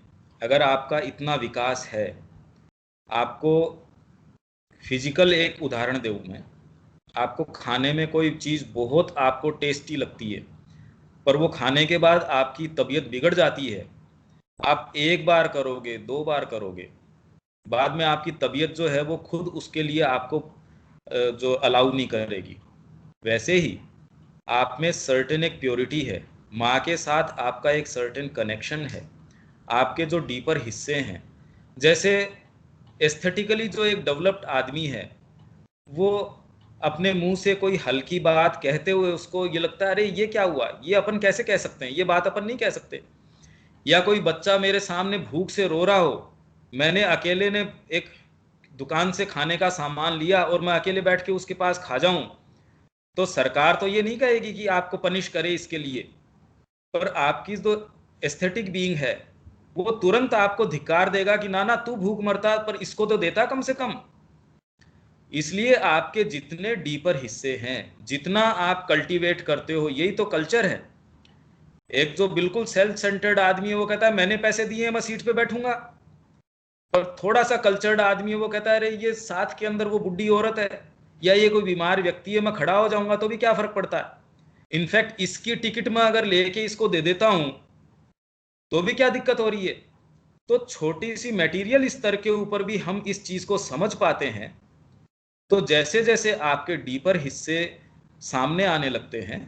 अगर आपका इतना विकास है, आपको फिजिकल एक उदाहरण दूँ मैं, आपको खाने में कोई चीज़ बहुत आपको टेस्टी लगती है, पर वो खाने के बाद आपकी तबीयत बिगड़ जाती है। आप एक बार करोगे, दो बार करोगे, बाद में आपकी तबीयत जो है वो खुद उसके लिए आपको जो अलाउ नहीं करेगी। वैसे ही आप में सर्टेन एक प्योरिटी है, माँ के साथ आपका एक सर्टेन कनेक्शन है, आपके जो डीपर हिस्से हैं। जैसे एस्थेटिकली जो एक डेवलप्ड आदमी है, वो अपने मुंह से कोई हल्की बात कहते हुए उसको ये लगता है अरे ये क्या हुआ, ये अपन कैसे कह सकते हैं, ये बात अपन नहीं कह सकते। या कोई बच्चा मेरे सामने भूख से रो रहा हो, मैंने अकेले ने एक दुकान से खाने का सामान लिया और मैं अकेले बैठ के उसके पास खा जाऊं, तो सरकार तो ये नहीं कहेगी कि आपको पनिश करे इसके लिए, पर आपकी जो एस्थेटिक बीइंग है वो तुरंत आपको धिक्कार देगा कि ना ना तू भूख मरता पर इसको तो देता कम से कम। इसलिए आपके जितने डीपर हिस्से हैं, जितना आप कल्टीवेट करते हो, यही तो कल्चर है। एक जो बिल्कुल सेल्फ सेंटर्ड आदमी है वो कहता है मैंने पैसे दिए हैं मैं सीट पे बैठूंगा, और थोड़ा सा कल्चर्ड आदमी है वो कहता है अरे ये साथ के अंदर वो बुढ़ी औरत है या ये कोई बीमार व्यक्ति है, मैं खड़ा हो जाऊंगा तो भी क्या फर्क पड़ता है। इनफैक्ट इसकी टिकट मैं अगर लेके इसको दे देता हूं तो भी क्या दिक्कत हो रही है। तो छोटी सी मटेरियल स्तर के ऊपर भी हम इस चीज को समझ पाते हैं। तो जैसे जैसे आपके डीपर हिस्से सामने आने लगते हैं,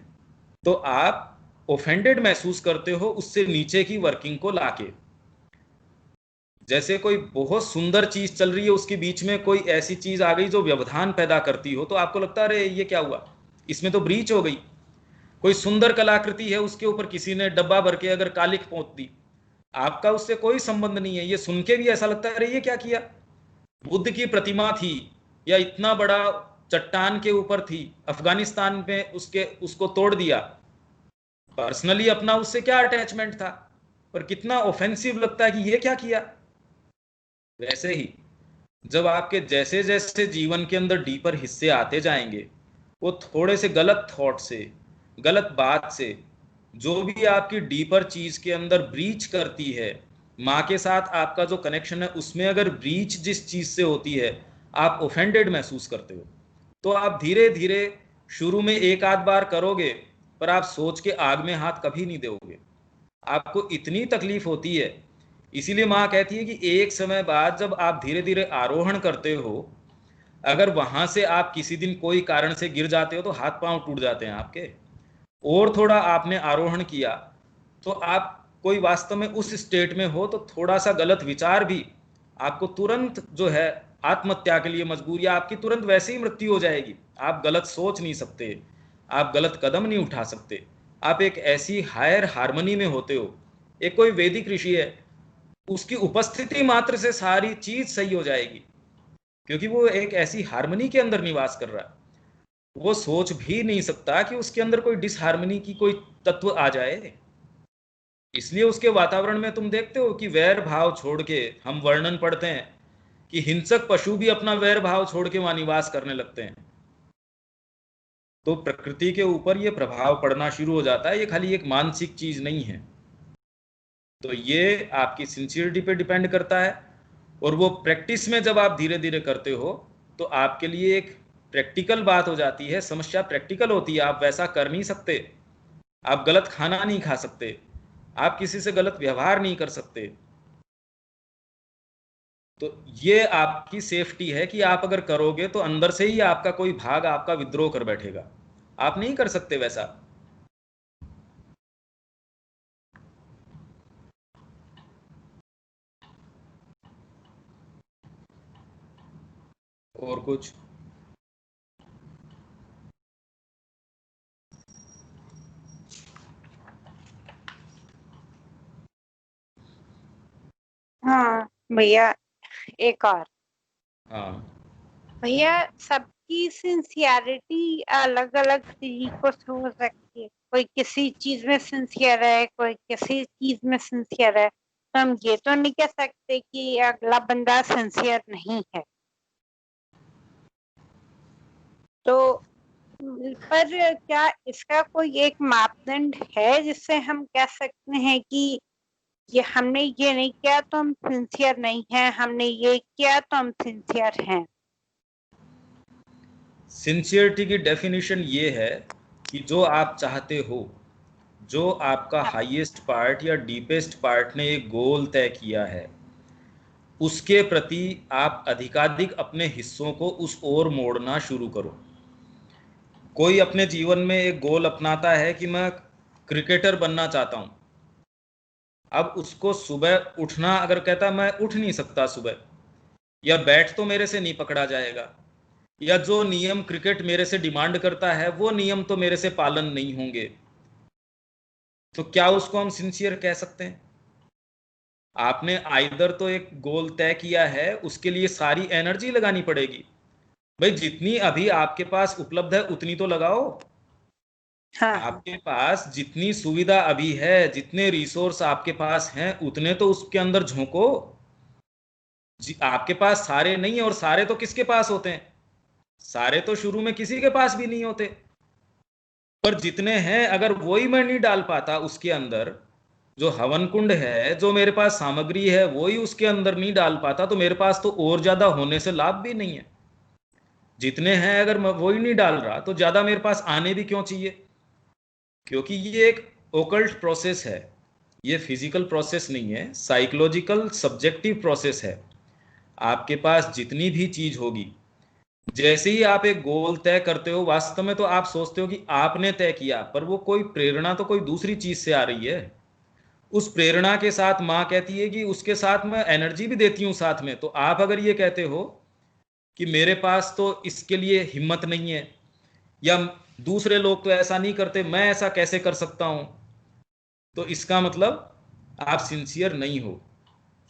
तो आप ऑफेंडेड महसूस करते हो उससे नीचे की वर्किंग को लाके। जैसे कोई बहुत सुंदर चीज चल रही है, उसके बीच में कोई ऐसी चीज आ गई जो व्यवधान पैदा करती हो, तो आपको लगता है अरे ये क्या हुआ, इसमें तो ब्रीच हो गई। कोई सुंदर कलाकृति है, उसके ऊपर किसी ने डब्बा भर के अगर कालिख पोंछ दी, आपका उससे कोई संबंध नहीं है, ये सुन के भी ऐसा लगता है अरे ये क्या किया। बुद्ध की प्रतिमा थी या इतना बड़ा चट्टान के ऊपर थी, अफगानिस्तान में उसको तोड़ दिया, पर्सनली अपना उससे क्या अटैचमेंट था, पर कितना ऑफेंसिव लगता है कि ये क्या किया। वैसे ही जब आपके जैसे जैसे जीवन के अंदर डीपर हिस्से आते जाएंगे, वो थोड़े से गलत थॉट से, गलत बात से, जो भी आपकी डीपर चीज के अंदर ब्रीच करती है, माँ के साथ आपका जो कनेक्शन है उसमें अगर ब्रीच जिस चीज से होती है, आप ऑफेंडेड महसूस करते हो, तो आप धीरे धीरे शुरू में एक आध बार करोगे, पर आप सोच के आग में हाथ कभी नहीं दोगे, आपको इतनी तकलीफ होती है। इसीलिए माँ कहती है कि एक समय बाद जब आप धीरे धीरे आरोहण करते हो, अगर वहां से आप किसी दिन कोई कारण से गिर जाते हो तो हाथ पांव टूट जाते हैं आपके, और थोड़ा आपने आरोहण किया तो आप कोई वास्तव में उस स्टेट में हो तो थोड़ा सा गलत विचार भी आपको तुरंत जो है आत्महत्या के लिए मजबूर, या आपकी तुरंत वैसे ही मृत्यु हो जाएगी। आप गलत सोच नहीं सकते, आप गलत कदम नहीं उठा सकते, आप एक ऐसी हायर हार्मनी में होते हो। एक कोई वैदिक ऋषि है, उसकी उपस्थिति मात्र से सारी चीज सही हो जाएगी, क्योंकि वो एक ऐसी हार्मनी के अंदर निवास कर रहा है। वो सोच भी नहीं सकता कि उसके अंदर कोई डिसहार्मनी की कोई तत्व आ जाए। इसलिए उसके वातावरण में तुम देखते हो कि वैर भाव छोड़ के, हम वर्णन पढ़ते हैं कि हिंसक पशु भी अपना वैर भाव छोड़ के वहां निवास करने लगते हैं। तो प्रकृति के ऊपर ये प्रभाव पड़ना शुरू हो जाता है, ये खाली एक मानसिक चीज नहीं है। तो ये आपकी सिंसियरिटी पे डिपेंड करता है, और वो प्रैक्टिस में जब आप धीरे धीरे करते हो तो आपके लिए एक प्रैक्टिकल बात हो जाती है, समस्या प्रैक्टिकल होती है। आप वैसा कर नहीं सकते, आप गलत खाना नहीं खा सकते, आप किसी से गलत व्यवहार नहीं कर सकते। तो ये आपकी सेफ्टी है कि आप अगर करोगे तो अंदर से ही आपका कोई भाग आपका विद्रोह कर बैठेगा, आप नहीं कर सकते वैसा। और कुछ? हाँ भैया, एक और। हाँ, भैया, सबकी सिंसियरिटी अलग अलग तरीकों से हो सकती है। कोई किसी चीज में सिंसियर है, कोई किसी चीज में सिंसियर है, तो हम ये तो नहीं कह सकते कि अगला बंदा सिंसियर नहीं है। तो पर क्या इसका कोई एक मापदंड है जिससे हम कह सकते हैं कि ये हमने ये नहीं किया तो हम सिंसियर नहीं हैं, हमने ये किया तो हम सिंसियर हैं? सिंसियरिटी की डेफिनेशन ये है कि जो आप चाहते हो, जो आपका हाईएस्ट पार्ट या डीपेस्ट पार्ट ने एक गोल तय किया है, उसके प्रति आप अधिकाधिक अपने हिस्सों को उस ओर मोड़ना शुरू करो। कोई अपने जीवन में एक गोल अपनाता है कि मैं क्रिकेटर बनना चाहता हूं, अब उसको सुबह उठना अगर कहता मैं उठ नहीं सकता सुबह, या बैट तो मेरे से नहीं पकड़ा जाएगा, या जो नियम क्रिकेट मेरे से डिमांड करता है वो नियम तो मेरे से पालन नहीं होंगे, तो क्या उसको हम सिंसियर कह सकते हैं? आपने आइदर तो एक गोल तय किया है, उसके लिए सारी एनर्जी लगानी पड़ेगी। भाई जितनी अभी आपके पास उपलब्ध है उतनी तो लगाओ। हाँ। आपके पास जितनी सुविधा अभी है, जितने रिसोर्स आपके पास हैं, उतने तो उसके अंदर झोंको। आपके पास सारे नहीं है, और सारे तो किसके पास होते हैं? सारे तो शुरू में किसी के पास भी नहीं होते। पर जितने हैं अगर वही मैं नहीं डाल पाता उसके अंदर, जो हवन कुंड है, जो मेरे पास सामग्री है वही उसके अंदर नहीं डाल पाता, तो मेरे पास तो और ज्यादा होने से लाभ भी नहीं है। जितने हैं अगर मैं वही नहीं डाल रहा तो ज्यादा मेरे पास आने भी क्यों चाहिए? क्योंकि ये एक ओकल्ट प्रोसेस है, ये फिजिकल प्रोसेस नहीं है, साइकोलॉजिकल सब्जेक्टिव प्रोसेस है। आपके पास जितनी भी चीज होगी, जैसे ही आप एक गोल तय करते हो, वास्तव में तो आप सोचते हो कि आपने तय किया, पर वो कोई प्रेरणा तो कोई दूसरी चीज से आ रही है। उस प्रेरणा के साथ माँ कहती है कि उसके साथ मैं एनर्जी भी देती हूँ साथ में। तो आप अगर ये कहते हो कि मेरे पास तो इसके लिए हिम्मत नहीं है, या दूसरे लोग तो ऐसा नहीं करते, मैं ऐसा कैसे कर सकता हूं, तो इसका मतलब आप सिंसियर नहीं हो।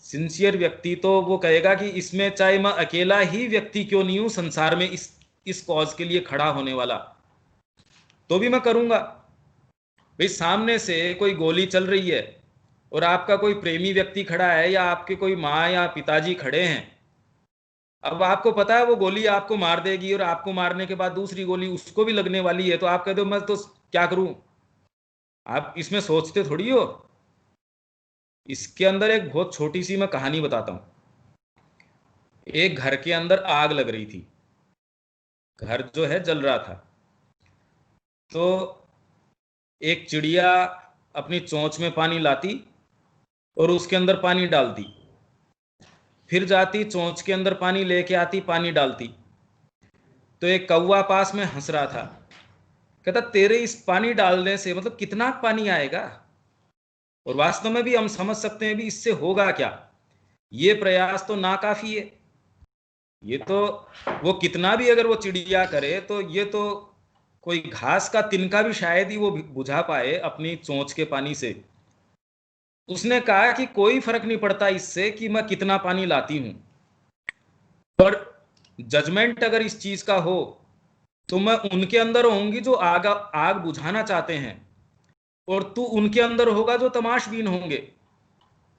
सिंसियर व्यक्ति तो वो कहेगा कि इसमें चाहे मैं अकेला ही व्यक्ति क्यों नहीं हूं संसार में इस कॉज के लिए खड़ा होने वाला, तो भी मैं करूंगा। भाई सामने से कोई गोली चल रही है और आपका कोई प्रेमी व्यक्ति खड़ा है, या आपके कोई माँ या पिताजी खड़े हैं, अब आपको पता है वो गोली आपको मार देगी और आपको मारने के बाद दूसरी गोली उसको भी लगने वाली है, तो आप कहते हो मैं तो क्या करूं। आप इसमें सोचते थोड़ी हो। इसके अंदर एक बहुत छोटी सी मैं कहानी बताता हूं। एक घर के अंदर आग लग रही थी, घर जो है जल रहा था। तो एक चिड़िया अपनी चोंच में पानी लाती और उसके अंदर पानी डालती, फिर जाती चोंच के अंदर पानी लेके आती, पानी डालती। तो एक कौवा पास में हंस रहा था, कहता तेरे इस पानी डालने से मतलब कितना पानी आएगा, और वास्तव में भी हम समझ सकते हैं भी इससे होगा क्या, ये प्रयास तो नाकाफी है। ये तो वो कितना भी अगर वो चिड़िया करे तो ये तो कोई घास का तिनका भी शायद ही वो बुझा पाए अपनी चोंच के पानी से। उसने कहा कि कोई फर्क नहीं पड़ता इससे कि मैं कितना पानी लाती हूं, पर जजमेंट अगर इस चीज का हो तो मैं उनके अंदर होंगी जो आग आग बुझाना चाहते हैं, और तू उनके अंदर होगा जो तमाशबीन होंगे।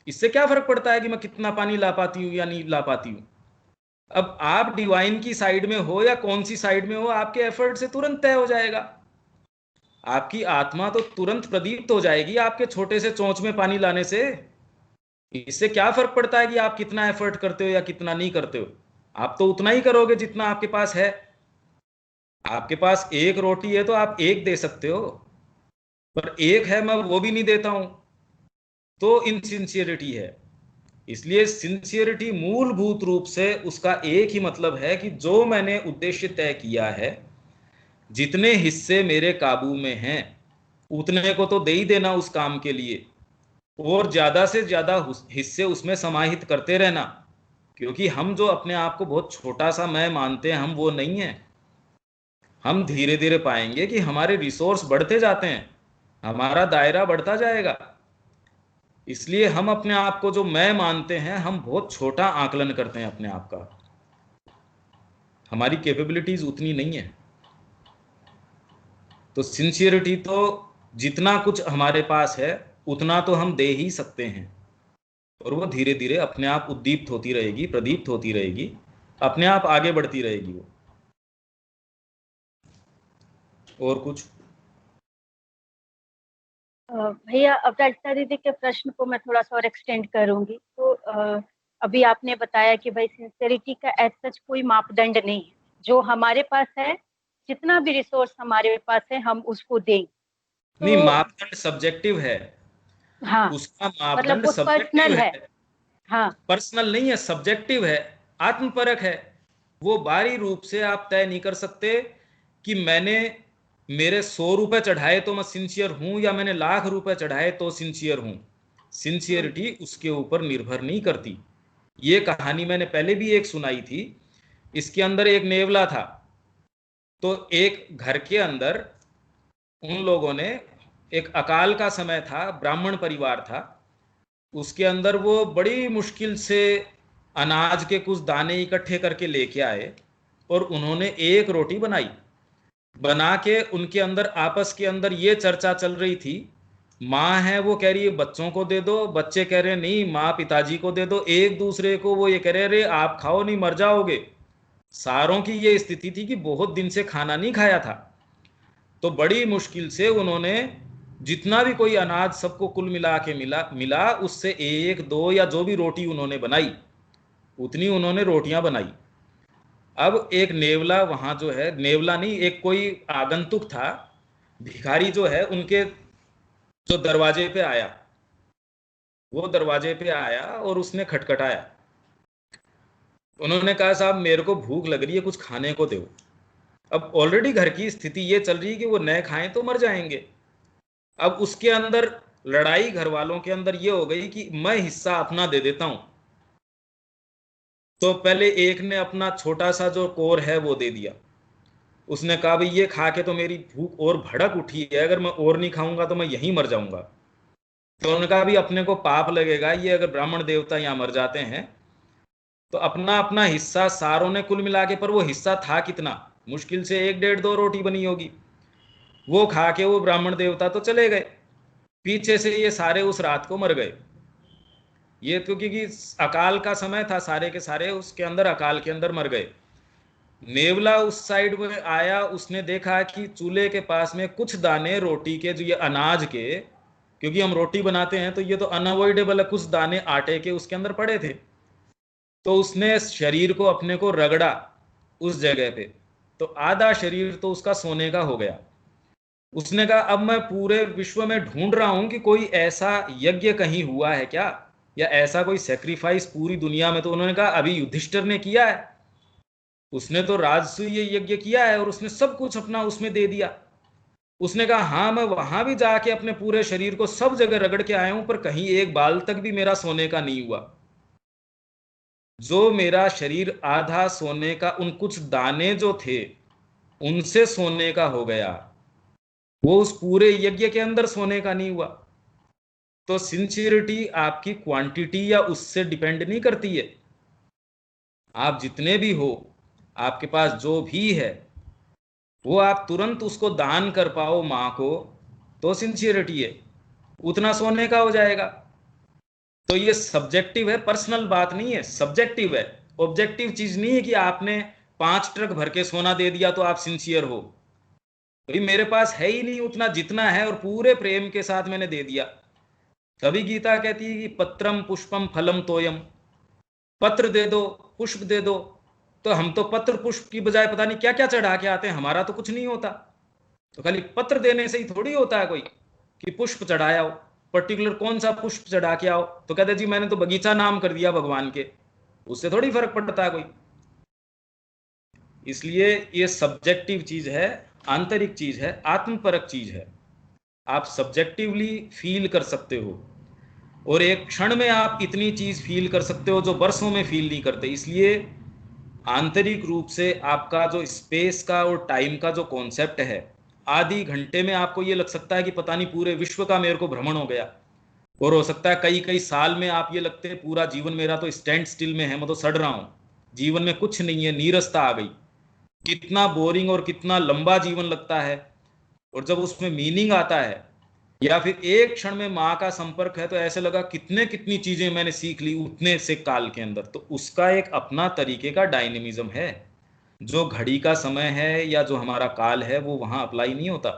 इससे क्या फर्क पड़ता है कि मैं कितना पानी ला पाती हूँ या नहीं ला पाती हूँ। अब आप डिवाइन की साइड में हो या कौन सी साइड में हो, आपके एफर्ट से तुरंत तय हो जाएगा। आपकी आत्मा तो तुरंत प्रदीप्त हो जाएगी आपके छोटे से चोंच में पानी लाने से। इससे क्या फर्क पड़ता है कि आप कितना एफर्ट करते हो या कितना नहीं करते हो। आप तो उतना ही करोगे जितना आपके पास है। आपके पास एक रोटी है तो आप एक दे सकते हो, पर एक है मैं वो भी नहीं देता हूं, तो इनसिंसियरिटी है। इसलिए सिंसियरिटी मूलभूत रूप से उसका एक ही मतलब है कि जो मैंने उद्देश्य तय किया है, जितने हिस्से मेरे काबू में हैं उतने को तो दे ही देना उस काम के लिए, और ज्यादा से ज्यादा हिस्से उसमें समाहित करते रहना। क्योंकि हम जो अपने आप को बहुत छोटा सा मैं मानते हैं, हम वो नहीं है। हम धीरे धीरे पाएंगे कि हमारे रिसोर्स बढ़ते जाते हैं, हमारा दायरा बढ़ता जाएगा। इसलिए हम अपने आप को जो मैं मानते हैं, हम बहुत छोटा आकलन करते हैं अपने आप का। हमारी कैपेबिलिटीज उतनी नहीं है। तो सिंसियरिटी तो जितना कुछ हमारे पास है उतना तो हम दे ही सकते हैं, और वो धीरे धीरे अपने आप उद्दीप्त होती रहेगी, प्रदीप्त होती रहेगी, अपने आप आगे बढ़ती रहेगी वो। और कुछ भैया अपराजिता दीदी के प्रश्न को मैं थोड़ा सा और एक्सटेंड करूंगी। तो अभी आपने बताया कि भाई सिंसियरिटी का एज सच कोई मापदंड नहीं है, जो हमारे पास है, जितना भी रिसोर्स हमारे पास है हम उसको दें। नहीं, तो मापदंड सब्जेक्टिव है। हाँ, उसका मतलब मापदंड वो सब्जेक्टिव पर्सनल है, है। हाँ, पर्सनल नहीं है, सब्जेक्टिव है, आत्मपरक है। वो बाहरी रूप से आप तय नहीं कर सकते कि मैंने मेरे 100 रुपए चढ़ाए तो मैं सिंसियर हूं, या मैंने लाख रुपए चढ़ाए तो सिंसियर हूं। सिंसियरिटी उसके ऊपर निर्भर नहीं करती। ये कहानी मैंने पहले भी एक सुनाई थी। इसके अंदर एक नेवला था। तो एक घर के अंदर उन लोगों ने, एक अकाल का समय था, ब्राह्मण परिवार था, उसके अंदर वो बड़ी मुश्किल से अनाज के कुछ दाने इकट्ठे करके लेके आए, और उन्होंने एक रोटी बनाई। बना के उनके अंदर आपस के अंदर ये चर्चा चल रही थी। माँ है वो कह रही है बच्चों को दे दो, बच्चे कह रहे हैं नहीं माँ पिताजी को दे दो, एक दूसरे को वो ये कह रहे आप खाओ नहीं मर जाओगे। सारों की ये स्थिति थी कि बहुत दिन से खाना नहीं खाया था। तो बड़ी मुश्किल से उन्होंने जितना भी कोई अनाज सबको कुल मिला के मिला उससे एक दो या जो भी रोटी उन्होंने बनाई, उतनी उन्होंने रोटियां बनाई। अब एक नेवला वहां जो है, नेवला नहीं, एक कोई आगंतुक था, भिखारी जो है उनके जो दरवाजे पे आया, वो दरवाजे पे आया और उसने खटखटाया। उन्होंने कहा साहब मेरे को भूख लग रही है, कुछ खाने को दो। अब ऑलरेडी घर की स्थिति ये चल रही है कि वो न खाएं तो मर जाएंगे। अब उसके अंदर लड़ाई घर वालों के अंदर ये हो गई कि मैं हिस्सा अपना दे देता हूं। तो पहले एक ने अपना छोटा सा जो कोर है वो दे दिया। उसने कहा भाई ये खा के तो मेरी भूख और भड़क उठी है, अगर मैं और नहीं खाऊंगा तो मैं यहीं मर जाऊंगा। तो उन्होंने कहा भी अपने को पाप लगेगा, ये अगर ब्राह्मण देवता यहाँ मर जाते हैं तो अपना अपना हिस्सा सारों ने कुल मिला के, पर वो हिस्सा था कितना, मुश्किल से 1-1.5-2 रोटी बनी होगी, वो खा के वो ब्राह्मण देवता तो चले गए। पीछे से ये सारे उस रात को मर गए। ये तो क्योंकि अकाल का समय था, सारे के सारे उसके अंदर अकाल के अंदर मर गए। नेवला उस साइड में आया, उसने देखा कि चूल्हे के पास में कुछ दाने रोटी के, जो ये अनाज के, क्योंकि हम रोटी बनाते हैं तो ये तो अनअवॉइडेबल है, कुछ दाने आटे के उसके अंदर पड़े थे। तो उसने शरीर को अपने को रगड़ा उस जगह पे, तो आधा शरीर तो उसका सोने का हो गया। उसने कहा अब मैं पूरे विश्व में ढूंढ रहा हूं कि कोई ऐसा यज्ञ कहीं हुआ है क्या, या ऐसा कोई सेक्रीफाइस पूरी दुनिया में। तो उन्होंने कहा अभी युधिष्ठिर ने किया है, उसने तो राजसूय यज्ञ किया है और उसने सब कुछ अपना उसमें दे दिया। उसने कहा हाँ मैं वहां भी जाके अपने पूरे शरीर को सब जगह रगड़ के आया हूं, पर कहीं एक बाल तक भी मेरा सोने का नहीं हुआ। जो मेरा शरीर आधा सोने का, उन कुछ दाने जो थे उनसे सोने का हो गया, वो उस पूरे यज्ञ के अंदर सोने का नहीं हुआ। तो सिंसियरिटी आपकी क्वांटिटी या उससे डिपेंड नहीं करती है। आप जितने भी हो, आपके पास जो भी है, वो आप तुरंत उसको दान कर पाओ माँ को, तो सिंसियरिटी है, उतना सोने का हो जाएगा। तो ये सब्जेक्टिव है, पर्सनल बात नहीं है, सब्जेक्टिव है। ऑब्जेक्टिव चीज नहीं है कि आपने 5 ट्रक भर के सोना दे दिया तो आप सिंसियर हो। भाई मेरे पास है ही नहीं उतना, जितना है और पूरे प्रेम के साथ मैंने दे दिया। तभी गीता कहती है कि पत्रम पुष्पम फलम तोयम, पत्र दे दो, पुष्प दे दो। तो हम तो पत्र पुष्प की बजाय पता नहीं क्या क्या चढ़ा के आते हैं, हमारा तो कुछ नहीं होता। तो खाली पत्र देने से ही थोड़ी होता है कोई कि पुष्प चढ़ाया हो, पर्टिकुलर कौन सा पुष्प चढ़ा के आओ। तो कहते जी मैंने तो बगीचा नाम कर दिया भगवान के, उससे थोड़ी फर्क पड़ता है कोई। इसलिए ये सब्जेक्टिव चीज है, आंतरिक चीज है, आत्मपरक चीज है। आप सब्जेक्टिवली फील कर सकते हो, और एक क्षण में आप इतनी चीज फील कर सकते हो जो वर्षों में फील नहीं करते। इसलिए आंतरिक रूप से आपका जो स्पेस का और टाइम का जो कॉन्सेप्ट है, आधी घंटे में आपको ये लग सकता है कि पता नहीं पूरे विश्व का मेरे को भ्रमण हो गया, और हो सकता है कई कई साल में आप ये लगते हैं पूरा जीवन मेरा तो स्टैंड स्टिल में है, मैं तो सड़ रहा हूं, जीवन में कुछ नहीं है, नीरसता आ गई। कितना बोरिंग और कितना लंबा जीवन लगता है। और जब उसमें मीनिंग आता है, या फिर एक क्षण में माँ का संपर्क है, तो ऐसे लगा कितने कितनी चीजें मैंने सीख ली उतने से काल के अंदर। तो उसका एक अपना तरीके का डायनेमिज्म है, जो घड़ी का समय है या जो हमारा काल है वो वहां अप्लाई नहीं होता।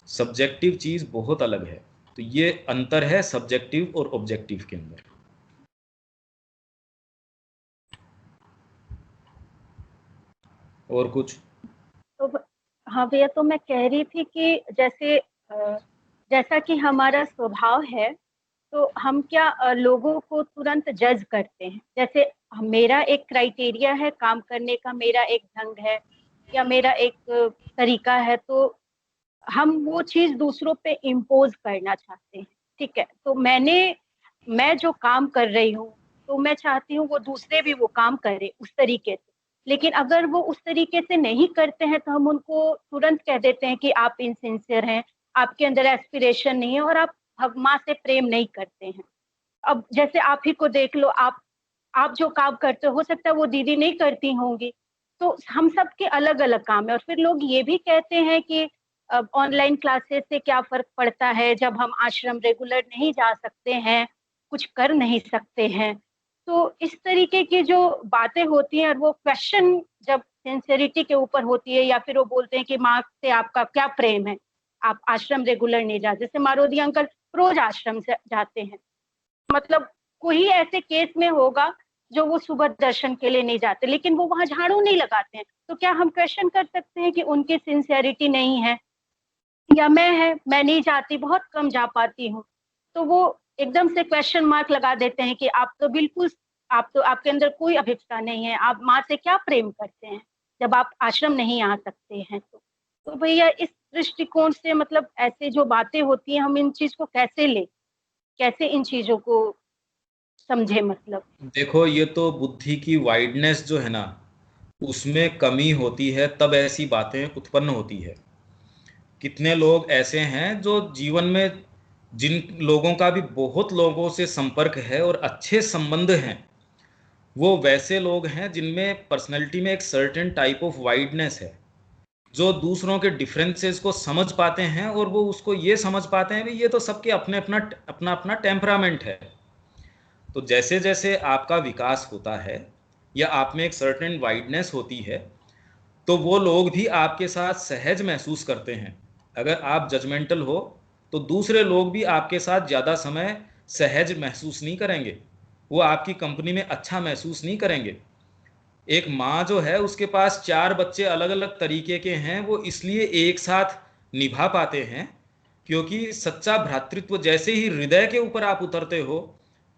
सब्जेक्टिव चीज बहुत अलग है। तो ये अंतर है सब्जेक्टिव और ऑब्जेक्टिव के अंदर। और कुछ? तो हाँ भैया, तो मैं कह रही थी कि जैसा कि हमारा स्वभाव है, तो हम क्या लोगों को तुरंत जज करते हैं। जैसे मेरा एक क्राइटेरिया है काम करने का, मेरा एक ढंग है या मेरा एक तरीका है, तो हम वो चीज दूसरों पे इम्पोज करना चाहते हैं। ठीक है, तो मैं जो काम कर रही हूँ, तो मैं चाहती हूँ वो दूसरे भी वो काम करें उस तरीके से। लेकिन अगर वो उस तरीके से नहीं करते हैं, तो हम उनको तुरंत कह देते हैं कि आप इनसिंसियर हैं, आपके अंदर एस्पिरेशन नहीं है और आप माँ से प्रेम नहीं करते हैं। अब जैसे आप ही को देख लो, आप जो काम करते हो सकता है वो दीदी नहीं करती होंगी। तो हम सब के अलग अलग काम है। और फिर लोग ये भी कहते हैं कि ऑनलाइन क्लासेस से क्या फर्क पड़ता है, जब हम आश्रम रेगुलर नहीं जा सकते हैं, कुछ कर नहीं सकते हैं। तो इस तरीके की जो बातें होती हैं, और वो क्वेश्चन जब सिंसेरिटी के ऊपर होती है, या फिर वो बोलते हैं कि माँ से आपका क्या प्रेम है, आप आश्रम रेगुलर नहीं जाते। जैसे मारोदी अंकल रोज आश्रम से जाते हैं, मतलब कोई ऐसे केस में होगा जो वो सुबह दर्शन के लिए नहीं जाते, लेकिन वो वहां झाड़ू नहीं लगाते हैं। तो क्या हम क्वेश्चन कर सकते हैं कि उनकी सिंसियरिटी नहीं है? या मैं नहीं जाती, बहुत कम जा पाती हूँ, तो वो एकदम से क्वेश्चन मार्क लगा देते हैं कि आप तो बिल्कुल आप तो, आपके अंदर कोई अभिप्सा नहीं है, आप माँ से क्या प्रेम करते हैं जब आप आश्रम नहीं आ सकते हैं? तो भैया इस दृष्टिकोण से मतलब ऐसे जो बातें होती हैं, हम इन चीज को कैसे ले, कैसे इन चीजों को समझे? मतलब देखो, ये तो बुद्धि की वाइडनेस जो है ना, उसमें कमी होती है, तब ऐसी बातें उत्पन्न होती है। कितने लोग ऐसे हैं जो जीवन में, जिन लोगों का भी बहुत लोगों से संपर्क है और अच्छे संबंध हैं, वो वैसे लोग हैं जिनमें पर्सनैलिटी में एक सर्टेन टाइप ऑफ वाइडनेस है, जो दूसरों के डिफरेंसेस को समझ पाते हैं और वो उसको ये समझ पाते हैं भी ये तो सबके अपने अपना अपना टेम्परामेंट है। तो जैसे जैसे आपका विकास होता है या आप में एक सर्टेन वाइडनेस होती है, तो वो लोग भी आपके साथ सहज महसूस करते हैं। अगर आप जजमेंटल हो तो दूसरे लोग भी आपके साथ ज़्यादा समय सहज महसूस नहीं करेंगे, वो आपकी कंपनी में अच्छा महसूस नहीं करेंगे। एक माँ जो है, उसके पास 4 बच्चे अलग अलग तरीके के हैं, वो इसलिए एक साथ निभा पाते हैं क्योंकि सच्चा भ्रातृत्व जैसे ही हृदय के ऊपर आप उतरते हो,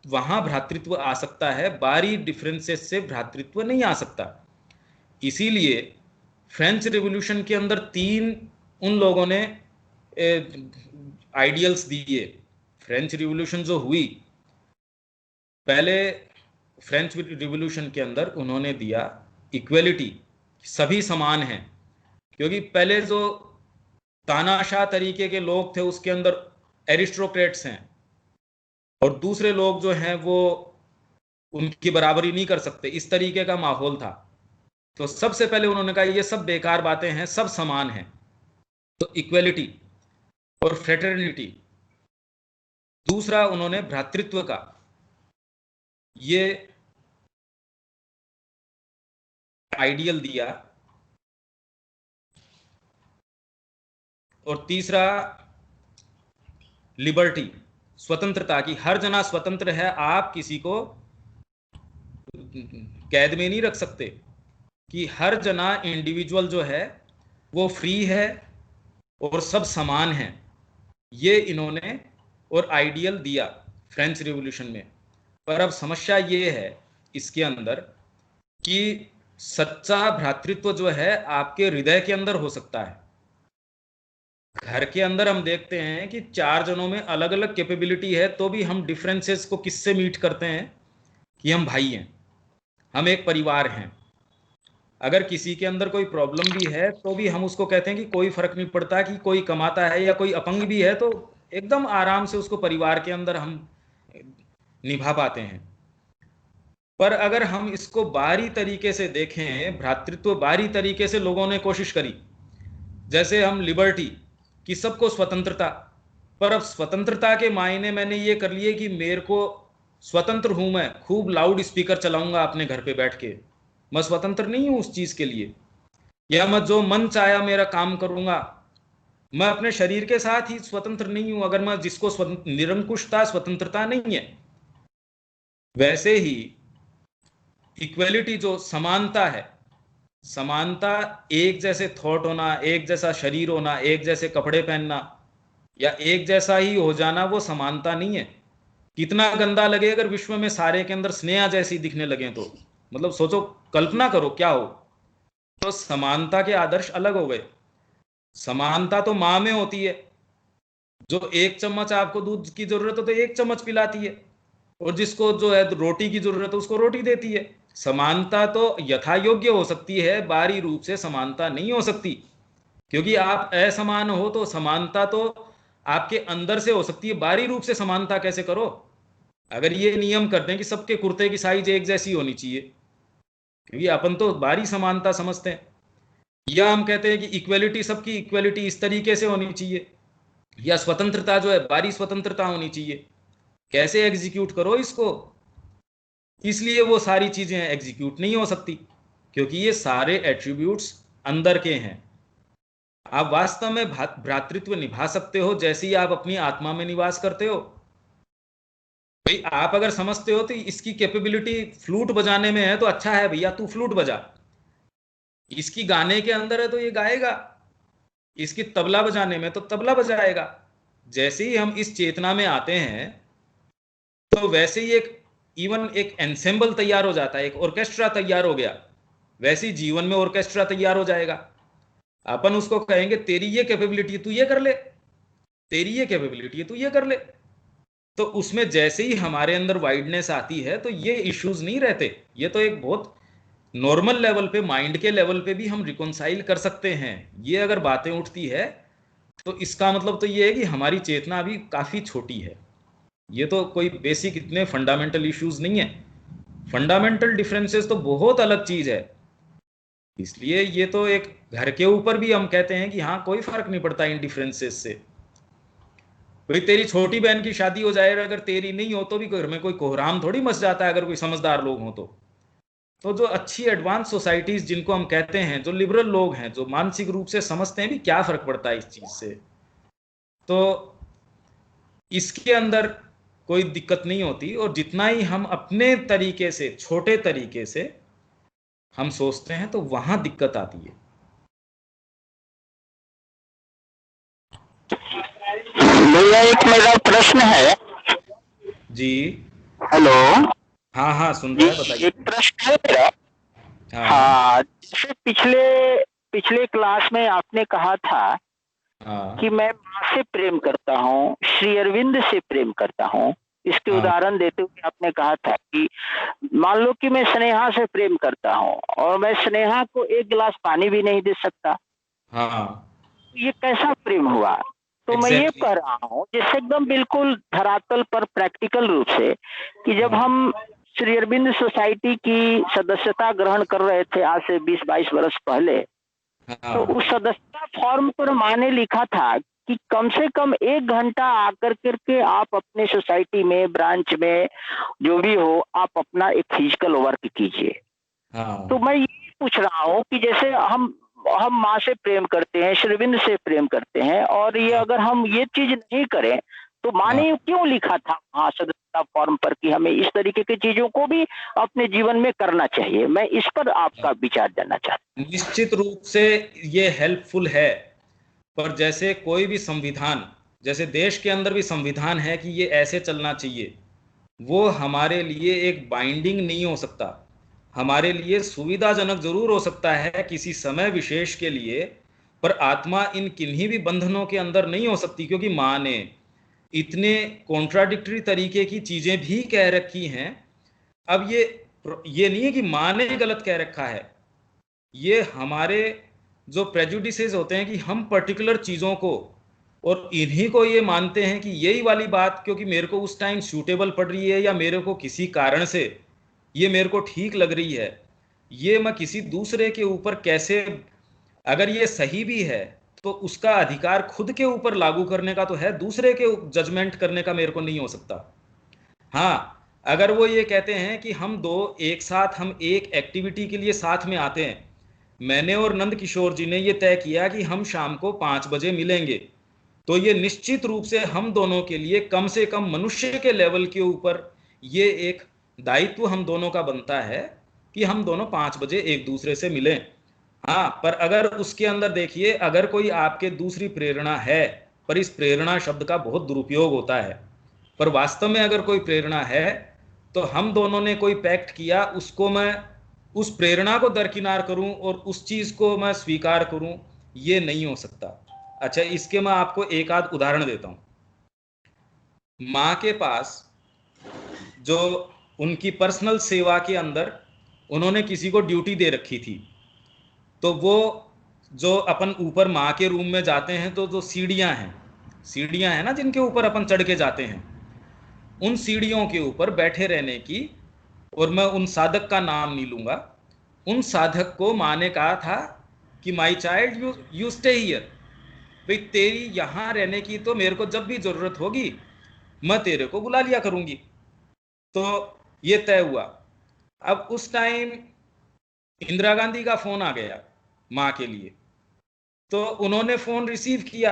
वहां भ्रातृत्व आ सकता है, बाहरी डिफरेंसेस से भ्रातृत्व नहीं आ सकता। इसीलिए फ्रेंच रिवॉल्यूशन के अंदर 3 उन लोगों ने आइडियल्स दिए। फ्रेंच रिवॉल्यूशन जो हुई, पहले फ्रेंच रिवॉल्यूशन के अंदर उन्होंने दिया इक्वलिटी, सभी समान हैं। क्योंकि पहले जो तानाशाह तरीके के लोग थे, उसके अंदर एरिस्टोक्रेट्स हैं और दूसरे लोग जो हैं वो उनकी बराबरी नहीं कर सकते, इस तरीके का माहौल था। तो सबसे पहले उन्होंने कहा ये सब बेकार बातें हैं, सब समान हैं। तो इक्वलिटी और फ्रेटर्निटी। दूसरा उन्होंने भ्रातृत्व का ये आइडियल दिया। और तीसरा लिबर्टी, स्वतंत्रता की, हर जना स्वतंत्र है, आप किसी को कैद में नहीं रख सकते, कि हर जना इंडिविजुअल जो है वो फ्री है और सब समान हैं। ये इन्होंने और आइडियल दिया फ्रेंच रिवॉल्यूशन में। पर अब समस्या ये है इसके अंदर कि सच्चा भ्रातृत्व जो है आपके हृदय के अंदर हो सकता है। घर के अंदर हम देखते हैं कि 4 जनों में अलग अलग कैपेबिलिटी है, तो भी हम डिफरेंसेस को किससे मीट करते हैं कि हम भाई हैं, हम एक परिवार हैं। अगर किसी के अंदर कोई प्रॉब्लम भी है तो भी हम उसको कहते हैं कि कोई फर्क नहीं पड़ता कि कोई कमाता है या कोई अपंग भी है, तो एकदम आराम से उसको परिवार के अंदर हम निभा पाते हैं। पर अगर हम इसको बाहरी तरीके से देखें, भ्रातृत्व बाहरी तरीके से लोगों ने कोशिश करी, जैसे हम लिबर्टी कि सबको स्वतंत्रता, पर अब स्वतंत्रता के मायने मैंने ये कर लिए कि मेरे को स्वतंत्र हूं, मैं खूब लाउड स्पीकर चलाऊंगा अपने घर पे बैठ के, मैं स्वतंत्र नहीं हूं उस चीज के लिए। या मैं जो मन चाया मेरा काम करूंगा, मैं अपने शरीर के साथ ही स्वतंत्र नहीं हूं अगर मैं, जिसको निरंकुशता स्वतंत्रता नहीं है। वैसे ही इक्वलिटी जो समानता है, समानता एक जैसे थॉट होना, एक जैसा शरीर होना, एक जैसे कपड़े पहनना या एक जैसा ही हो जाना, वो समानता नहीं है। कितना गंदा लगे अगर विश्व में सारे के अंदर स्नेहा जैसी दिखने लगे, तो मतलब सोचो, कल्पना करो क्या हो। तो समानता के आदर्श अलग हो गए। समानता तो माँ में होती है, जो 1 चम्मच आपको दूध की जरूरत हो तो 1 चम्मच पिलाती है, और जिसको जो है रोटी की जरूरत है उसको रोटी देती है। समानता तो यथा योग्य हो सकती है, बाहरी रूप से समानता नहीं हो सकती। क्योंकि आप असमान हो तो समानता तो आपके अंदर से हो सकती है, बाहरी रूप से समानता कैसे करो? अगर ये नियम कर दें कि सबके कुर्ते की साइज एक जैसी होनी चाहिए, क्योंकि अपन तो बाहरी समानता समझते हैं, या हम कहते हैं कि इक्वलिटी, सबकी इक्वलिटी इस तरीके से होनी चाहिए, या स्वतंत्रता जो है बाहरी स्वतंत्रता होनी चाहिए, कैसे एग्जीक्यूट करो इसको? इसलिए वो सारी चीजें एग्जीक्यूट नहीं हो सकती, क्योंकि ये सारे एट्रीब्यूट्स अंदर के हैं। आप वास्तव में भ्रातृत्व निभा सकते हो जैसे ही आप अपनी आत्मा में निवास करते हो। भाई आप अगर समझते हो तो इसकी कैपेबिलिटी फ्लूट बजाने में है तो अच्छा है भैया, तू फ्लूट बजा। इसकी गाने के अंदर है तो ये गाएगा, इसकी तबला बजाने में तो तबला बजाएगा। जैसे ही हम इस चेतना में आते हैं तो वैसे ही एक इवन एक एंसेंबल तैयार हो जाता है, एक ऑर्केस्ट्रा तैयार हो गया, वैसे ही जीवन में ऑर्केस्ट्रा तैयार हो जाएगा। अपन उसको कहेंगे तेरी ये कैपेबिलिटी है तू ये कर ले, तेरी ये कैपेबिलिटी है तू ये कर ले, तो उसमें जैसे ही हमारे अंदर वाइडनेस आती है तो ये इश्यूज नहीं रहते। ये तो एक बहुत नॉर्मल लेवल पे, माइंड के लेवल पे भी हम रिकॉन्साइल कर सकते हैं। ये अगर बातें उठती है तो इसका मतलब तो ये है कि हमारी चेतना अभी काफी छोटी है। ये तो कोई बेसिक इतने फंडामेंटल इश्यूज नहीं है। फंडामेंटल डिफरेंसेस तो बहुत अलग चीज है। इसलिए ये तो एक घर के ऊपर भी हम कहते हैं कि हाँ कोई फर्क नहीं पड़ता इन डिफरेंसेस से। भाई तेरी छोटी बहन की शादी हो जाए, अगर तेरी नहीं हो तो भी घर में कोई कोहराम थोड़ी मच जाता है, अगर कोई समझदार लोग हो तो जो अच्छी एडवांस सोसाइटीज जिनको हम कहते हैं, जो लिबरल लोग हैं, जो मानसिक रूप से समझते हैं भी क्या फर्क पड़ता है इस चीज से, तो इसके अंदर कोई दिक्कत नहीं होती। और जितना ही हम अपने तरीके से, छोटे तरीके से हम सोचते हैं तो वहां दिक्कत आती है। भैया एक मेरा प्रश्न है। जी हेलो। हाँ हाँ सुन रहा है, बताइए। एक प्रश्न है मेरा। हाँ, जैसे पिछले क्लास में आपने कहा था कि मैं माँ से प्रेम करता हूँ, श्री अरविंद से प्रेम करता हूँ। इसके उदाहरण देते हुए आपने कहा था कि मान लो कि मैं स्नेहा से प्रेम करता हूँ और मैं स्नेहा को एक गिलास पानी भी नहीं दे सकता। ये कैसा प्रेम हुआ? तो मैं ये कह रहा हूँ जैसे एकदम बिल्कुल धरातल पर प्रैक्टिकल रूप से कि जब हम श्री अरविंद सोसाइटी की सदस्यता ग्रहण कर रहे थे आज से 20-22 वर्ष पहले, तो उस सदस्यता फॉर्म पर माँ ने लिखा था कि कम से कम 1 घंटा आकर करके आप अपने सोसाइटी में, ब्रांच में, जो भी हो, आप अपना एक फिजिकल वर्क कीजिए। तो मैं ये पूछ रहा हूँ कि जैसे हम माँ से प्रेम करते हैं, श्री अरविंद से प्रेम करते हैं, और ये अगर हम ये चीज नहीं करें तो माँ ने क्यों लिखा था वहाँ सदस्यता फॉर्म पर कि हमें इस तरीके की चीजों को भी अपने जीवन में करना चाहिए? मैं इस पर आपका विचार जानना चाहता हूँ। निश्चित रूप से ये हेल्पफुल है, पर जैसे कोई भी संविधान, जैसे देश के अंदर भी संविधान है कि ये ऐसे चलना चाहिए, वो हमारे लिए एक बाइंडिंग नहीं हो सकता। हमारे लिए सुविधाजनक जरूर हो सकता है किसी समय विशेष के लिए, पर आत्मा इन किन्हीं भी बंधनों के अंदर नहीं हो सकती, क्योंकि माँ ने इतने कॉन्ट्राडिक्टरी तरीके की चीजें भी कह रखी हैं। अब ये नहीं है कि माँ ने गलत कह रखा है, ये हमारे जो प्रेजुडिसेस होते हैं कि हम पर्टिकुलर चीजों को और इन्हीं को ये मानते हैं कि यही वाली बात क्योंकि मेरे को उस टाइम सूटेबल पड़ रही है या मेरे को किसी कारण से ये मेरे को ठीक लग रही है, ये मैं किसी दूसरे के ऊपर कैसे, अगर ये सही भी है तो उसका अधिकार खुद के ऊपर लागू करने का तो है, दूसरे के जजमेंट करने का मेरे को नहीं हो सकता। हाँ, अगर वो ये कहते हैं कि हम दो एक साथ, हम एक एक्टिविटी के लिए साथ में आते हैं, मैंने और नंद किशोर जी ने ये तय किया कि हम शाम को 5 बजे मिलेंगे, तो ये निश्चित रूप से हम दोनों के लिए कम से कम मनुष्य के लेवल के ऊपर ये एक दायित्व हम दोनों का बनता है कि हम दोनों 5 बजे एक दूसरे से मिलें। हाँ, पर अगर उसके अंदर देखिए, अगर कोई आपके दूसरी प्रेरणा है, पर इस प्रेरणा शब्द का बहुत दुरुपयोग होता है, पर वास्तव में अगर कोई प्रेरणा है तो हम दोनों ने कोई पैक्ट किया, उसको मैं उस प्रेरणा को दरकिनार करूं और उस चीज को मैं स्वीकार करूं, ये नहीं हो सकता। अच्छा, इसके मैं आपको एक आध उदाहरण देता हूं। माँ के पास जो उनकी पर्सनल सेवा के अंदर उन्होंने किसी को ड्यूटी दे रखी थी, तो वो जो अपन ऊपर माँ के रूम में जाते हैं तो जो सीढ़ियां हैं ना जिनके ऊपर अपन चढ़ के जाते हैं, उन सीढ़ियों के ऊपर बैठे रहने की, और मैं उन साधक का नाम नहीं लूंगा, उन साधक को माँ ने कहा था कि my child you stay here, भाई तेरी यहाँ रहने की तो मेरे को जब भी जरूरत होगी मैं तेरे को बुला लिया करूंगी। तो ये तय हुआ। अब उस टाइम इंदिरा गांधी का फोन आ गया माँ के लिए, तो उन्होंने फोन रिसीव किया।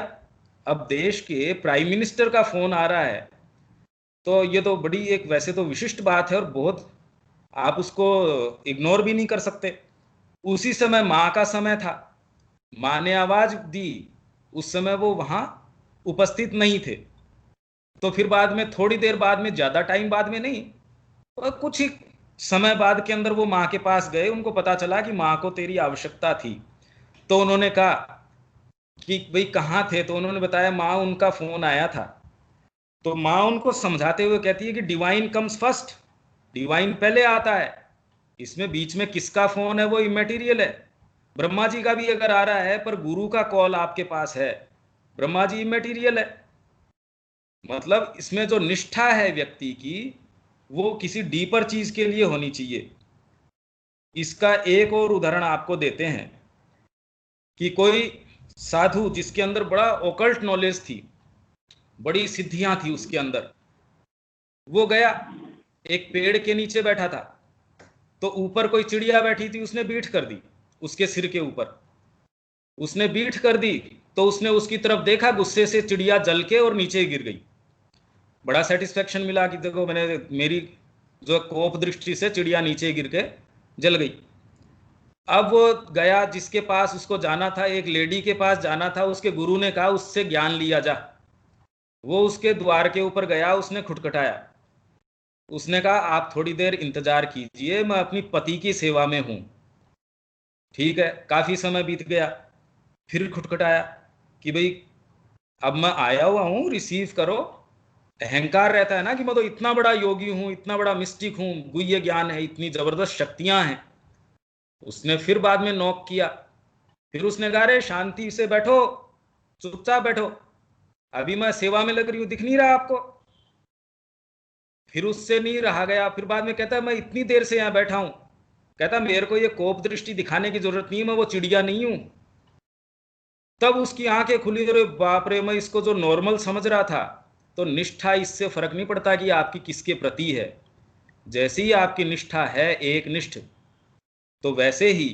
अब देश के प्राइम मिनिस्टर का फोन आ रहा है, तो ये तो बड़ी एक वैसे तो विशिष्ट बात है और बहुत आप उसको इग्नोर भी नहीं कर सकते। उसी समय माँ का समय था, माँ ने आवाज दी, उस समय वो वहां उपस्थित नहीं थे। तो फिर बाद में, थोड़ी देर बाद में, ज्यादा टाइम बाद में नहीं, और कुछ ही समय बाद के अंदर वो माँ के पास गए, उनको पता चला कि माँ को तेरी आवश्यकता थी। तो उन्होंने कहा कि भाई कहाँ थे, तो उन्होंने बताया माँ उनका फोन आया था। तो माँ उनको समझाते हुए कहती है कि डिवाइन कम्स फर्स्ट, डिवाइन पहले आता है, इसमें बीच में किसका फोन है वो इमेटीरियल है। ब्रह्मा जी का भी अगर आ रहा है पर गुरु का कॉल आपके पास है, ब्रह्मा जी इमेटीरियल है। मतलब इसमें जो निष्ठा है व्यक्ति की वो किसी डीपर चीज के लिए होनी चाहिए। इसका एक और उदाहरण आपको देते हैं कि कोई साधु जिसके अंदर बड़ा ओकल्ट नॉलेज थी, बड़ी सिद्धियां थी उसके अंदर, वो गया एक पेड़ के नीचे बैठा था, तो ऊपर कोई चिड़िया बैठी थी, उसने बीठ कर दी उसके सिर के ऊपर, उसने बीठ कर दी तो उसने उसकी तरफ देखा, गुस्से से चिड़िया जल के और नीचे गिर गई। बड़ा सेटिस्फेक्शन मिला कि देखो मैंने, मेरी जो कोप दृष्टि से चिड़िया नीचे गिर के जल गई। अब वो गया जिसके पास उसको जाना था, एक लेडी के पास जाना था, उसके गुरु ने कहा उससे ज्ञान लिया जा। वो उसके द्वार के ऊपर गया, उसने खटखटाया, उसने कहा आप थोड़ी देर इंतजार कीजिए, मैं अपनी पति की सेवा में हूं। ठीक है, काफी समय बीत गया, फिर खटखटाया कि भाई अब मैं आया हुआ हूं, रिसीव करो। अहंकार रहता है ना कि मैं तो इतना बड़ा योगी हूं, इतना बड़ा मिस्टिक हूं, गुह्य ज्ञान है, इतनी जबरदस्त शक्तियां हैं। उसने फिर बाद में नॉक किया, फिर उसने कहा रे शांति से बैठो, चुपचाप बैठो, अभी मैं सेवा में लग रही हूं, दिख नहीं रहा आपको? फिर उससे नहीं रहा गया, फिर बाद में कहता है मैं इतनी देर से यहां बैठा हूं, कहता मेरे को ये कोप दृष्टि दिखाने की जरूरत नहीं है, मैं वो चिड़िया नहीं हूं। तब उसकी आंखें खुली, अरे बाप रे, मैं इसको जो नॉर्मल समझ रहा था। तो निष्ठा, इससे फर्क नहीं पड़ता कि आपकी किसके प्रति है, जैसे ही आपकी निष्ठा है एक निष्ठ, तो वैसे ही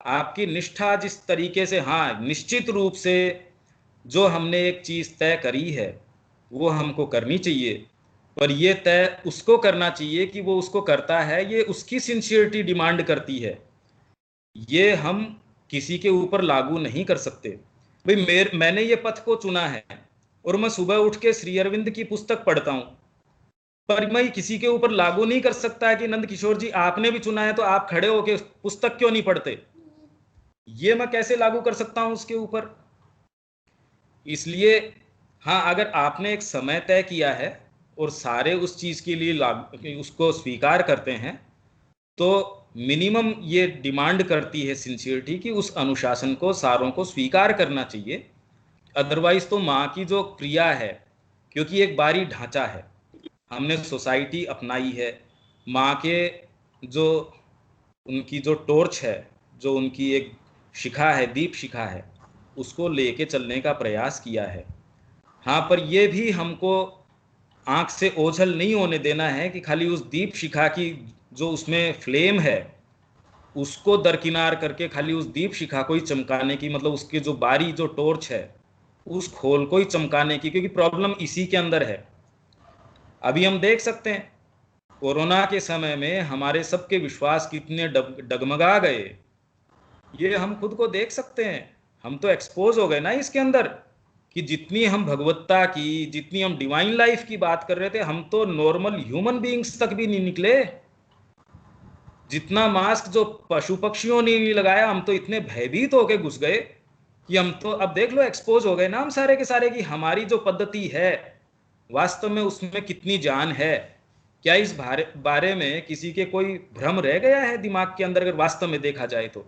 आपकी निष्ठा जिस तरीके से, हाँ निश्चित रूप से जो हमने एक चीज तय करी है वो हमको करनी चाहिए, पर ये तय उसको करना चाहिए कि वो उसको करता है, ये उसकी सिंसियरिटी डिमांड करती है, ये हम किसी के ऊपर लागू नहीं कर सकते। भाई मैंने ये पथ को चुना है और मैं सुबह उठ के श्री अरविंद की पुस्तक पढ़ता हूं, पर मैं किसी के ऊपर लागू नहीं कर सकता कि नंद किशोर जी आपने भी चुना है तो आप खड़े होके पुस्तक क्यों नहीं पढ़ते, ये मैं कैसे लागू कर सकता हूं उसके ऊपर। इसलिए हाँ, अगर आपने एक समय तय किया है और सारे उस चीज के लिए उसको स्वीकार करते हैं, तो मिनिमम ये डिमांड करती है सिंसियरिटी कि उस अनुशासन को, सारों को स्वीकार करना चाहिए। अदरवाइज तो माँ की जो क्रिया है, क्योंकि एक बारी ढांचा है, हमने सोसाइटी अपनाई है, माँ के जो उनकी जो टॉर्च है, जो उनकी एक शिखा है, दीप शिखा है, उसको लेके चलने का प्रयास किया है। हाँ, पर ये भी हमको आंख से ओझल नहीं होने देना है कि खाली उस दीप शिखा की जो उसमें फ्लेम है उसको दरकिनार करके खाली उस दीप शिखा को ही चमकाने की, मतलब उसके जो बारी जो टॉर्च है उस खोल को ही चमकाने की, क्योंकि प्रॉब्लम इसी के अंदर है। अभी हम देख सकते हैं कोरोना के समय में हमारे सबके विश्वास कितने डगमगा गए, ये हम खुद को देख सकते हैं। हम तो एक्सपोज हो गए ना इसके अंदर, कि जितनी हम भगवत्ता की, जितनी हम डिवाइन लाइफ की बात कर रहे थे, हम तो नॉर्मल ह्यूमन बीइंग्स तक भी नहीं निकले। जितना मास्क जो पशु पक्षियों ने नहीं लगाया, हम तो इतने भयभीत होके घुस गए कि हम तो अब देख लो एक्सपोज हो गए ना हम सारे के सारे, कि हमारी जो पद्धति है वास्तव में उसमें कितनी जान है। क्या इस बारे में किसी के कोई भ्रम रह गया है दिमाग के अंदर? अगर वास्तव में देखा जाए तो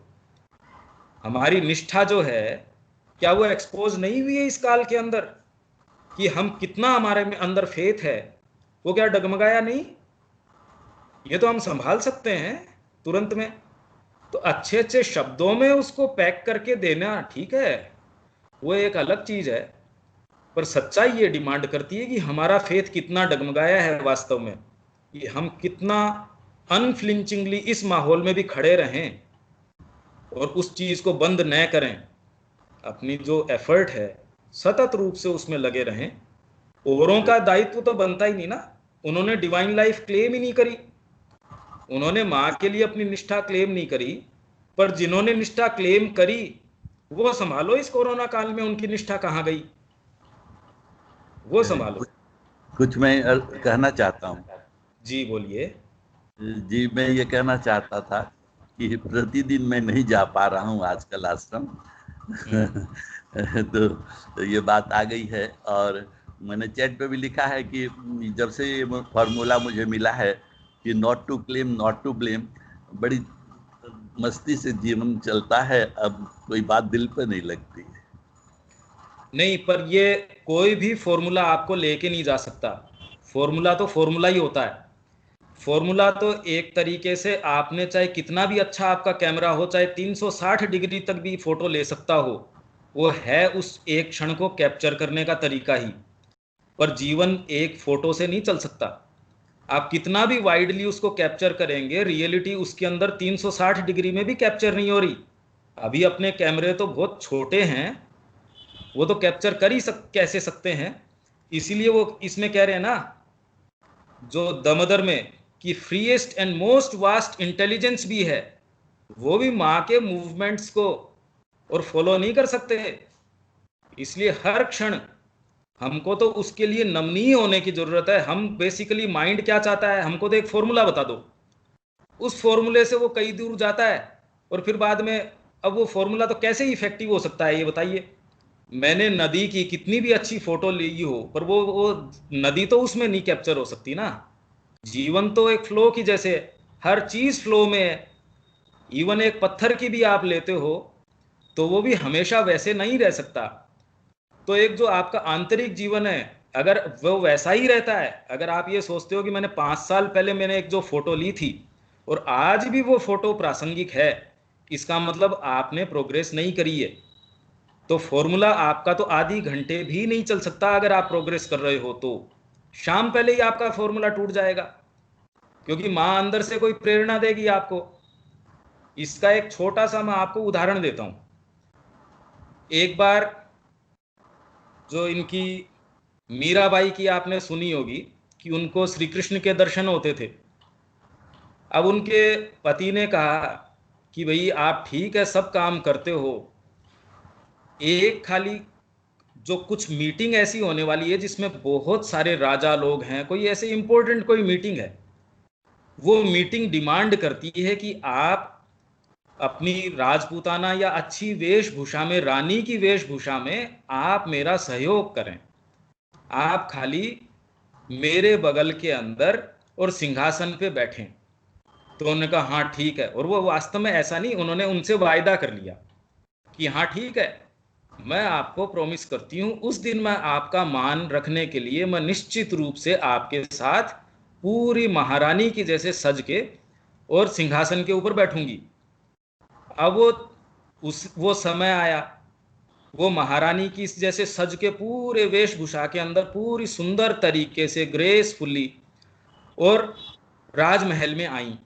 हमारी निष्ठा जो है, क्या वो एक्सपोज नहीं हुई है इस काल के अंदर, कि हम कितना, हमारे में अंदर फेथ है, वो क्या डगमगाया नहीं? ये तो हम संभाल सकते हैं तुरंत में। तो अच्छे अच्छे शब्दों में उसको पैक करके देना ठीक है, वो एक अलग चीज है, पर सच्चाई ये डिमांड करती है कि हमारा फेथ कितना डगमगाया है वास्तव में, कि हम कितना अनफ्लिंचिंगली इस माहौल में भी खड़े रहें और उस चीज को बंद न करें, अपनी जो एफर्ट है सतत रूप से उसमें लगे रहें। औरों का दायित्व तो बनता ही नहीं ना, उन्होंने डिवाइन लाइफ क्लेम ही नहीं करी, उन्होंने माँ के लिए अपनी निष्ठा क्लेम नहीं करी, पर जिन्होंने निष्ठा क्लेम करी वो संभालो, इस कोरोना काल में उनकी निष्ठा कहाँ गई, वो संभालो। कुछ मैं कहना चाहता हूँ। जी बोलिए। जी, मैं ये कहना चाहता था कि प्रतिदिन मैं नहीं जा पा रहा हूँ आजकल आश्रम। तो ये बात आ गई है, और मैंने चैट पे भी लिखा है कि जब से ये फॉर्मूला मुझे मिला है कि not to claim not to blame, बड़ी मस्ती से जीवन चलता है, अब कोई बात दिल पे नहीं लगती। नहीं, पर ये कोई भी फॉर्मूला आपको लेके नहीं जा सकता। फॉर्मूला तो फॉर्मूला ही होता है। फॉर्मूला तो एक तरीके से आपने चाहे कितना भी अच्छा आपका कैमरा हो, चाहे 360 डिग्री तक भी फोटो ले सकता हो, वो है उस एक क्षण को कैप्चर करने का तरीका ही। पर जीवन एक फोटो से नहीं चल सकता। आप कितना भी वाइडली उसको कैप्चर करेंगे, रियलिटी उसके अंदर 360 डिग्री में भी कैप्चर नहीं हो रही। अभी अपने कैमरे तो बहुत छोटे हैं, वो तो कैप्चर कर ही कैसे सकते हैं। इसीलिए वो इसमें कह रहे हैं ना, जो दमदर में, कि freest and most vast intelligence भी है, वो भी माँ के मूवमेंट्स को और फॉलो नहीं कर सकते। इसलिए हर क्षण हमको तो उसके लिए नमनीय होने की जरूरत है। हम बेसिकली, माइंड क्या चाहता है, हमको तो एक फॉर्मूला बता दो, उस फॉर्मूले से वो कई दूर जाता है, और फिर बाद में अब वो फॉर्मूला तो कैसे इफेक्टिव हो सकता है ये बताइए। मैंने नदी की कितनी भी अच्छी फोटो ली हो, पर वो नदी तो उसमें नहीं कैप्चर हो सकती ना। जीवन तो एक फ्लो की जैसे है, हर चीज फ्लो में है। इवन एक पत्थर की भी आप लेते हो तो वो भी हमेशा वैसे नहीं रह सकता। तो एक जो आपका आंतरिक जीवन है, अगर वो वैसा ही रहता है, अगर आप ये सोचते हो कि मैंने 5 साल पहले मैंने एक जो फोटो ली थी और आज भी वो फोटो प्रासंगिक है, इसका मतलब आपने प्रोग्रेस नहीं करी है। तो फॉर्मूला आपका तो आधी घंटे भी नहीं चल सकता। अगर आप प्रोग्रेस कर रहे हो तो शाम पहले ही आपका फॉर्मूला टूट जाएगा, क्योंकि मां अंदर से कोई प्रेरणा देगी आपको। इसका एक छोटा सा मैं आपको उदाहरण देता हूं। एक बार जो इनकी मीराबाई की आपने सुनी होगी कि उनको श्री कृष्ण के दर्शन होते थे। अब उनके पति ने कहा कि भाई आप ठीक है, सब काम करते हो, एक खाली जो कुछ मीटिंग ऐसी होने वाली है जिसमें बहुत सारे राजा लोग हैं, कोई ऐसे इंपॉर्टेंट कोई मीटिंग है, वो मीटिंग डिमांड करती है कि आप अपनी राजपूताना या अच्छी वेशभूषा में, रानी की वेशभूषा में आप मेरा सहयोग करें। आप खाली मेरे बगल के अंदर और सिंहासन पे बैठें। तो उन्होंने कहा हाँ ठीक है। और वो वास्तव में ऐसा नहीं, उन्होंने उनसे वायदा कर लिया कि हाँ ठीक है, मैं आपको प्रॉमिस करती हूँ, उस दिन मैं आपका मान रखने के लिए मैं निश्चित रूप से आपके साथ पूरी महारानी की जैसे सज के और सिंहासन के ऊपर बैठूंगी। अब वो समय आया, वो महारानी की जैसे सज के पूरे वेशभूषा के अंदर पूरी सुंदर तरीके से ग्रेसफुली और राजमहल में आई।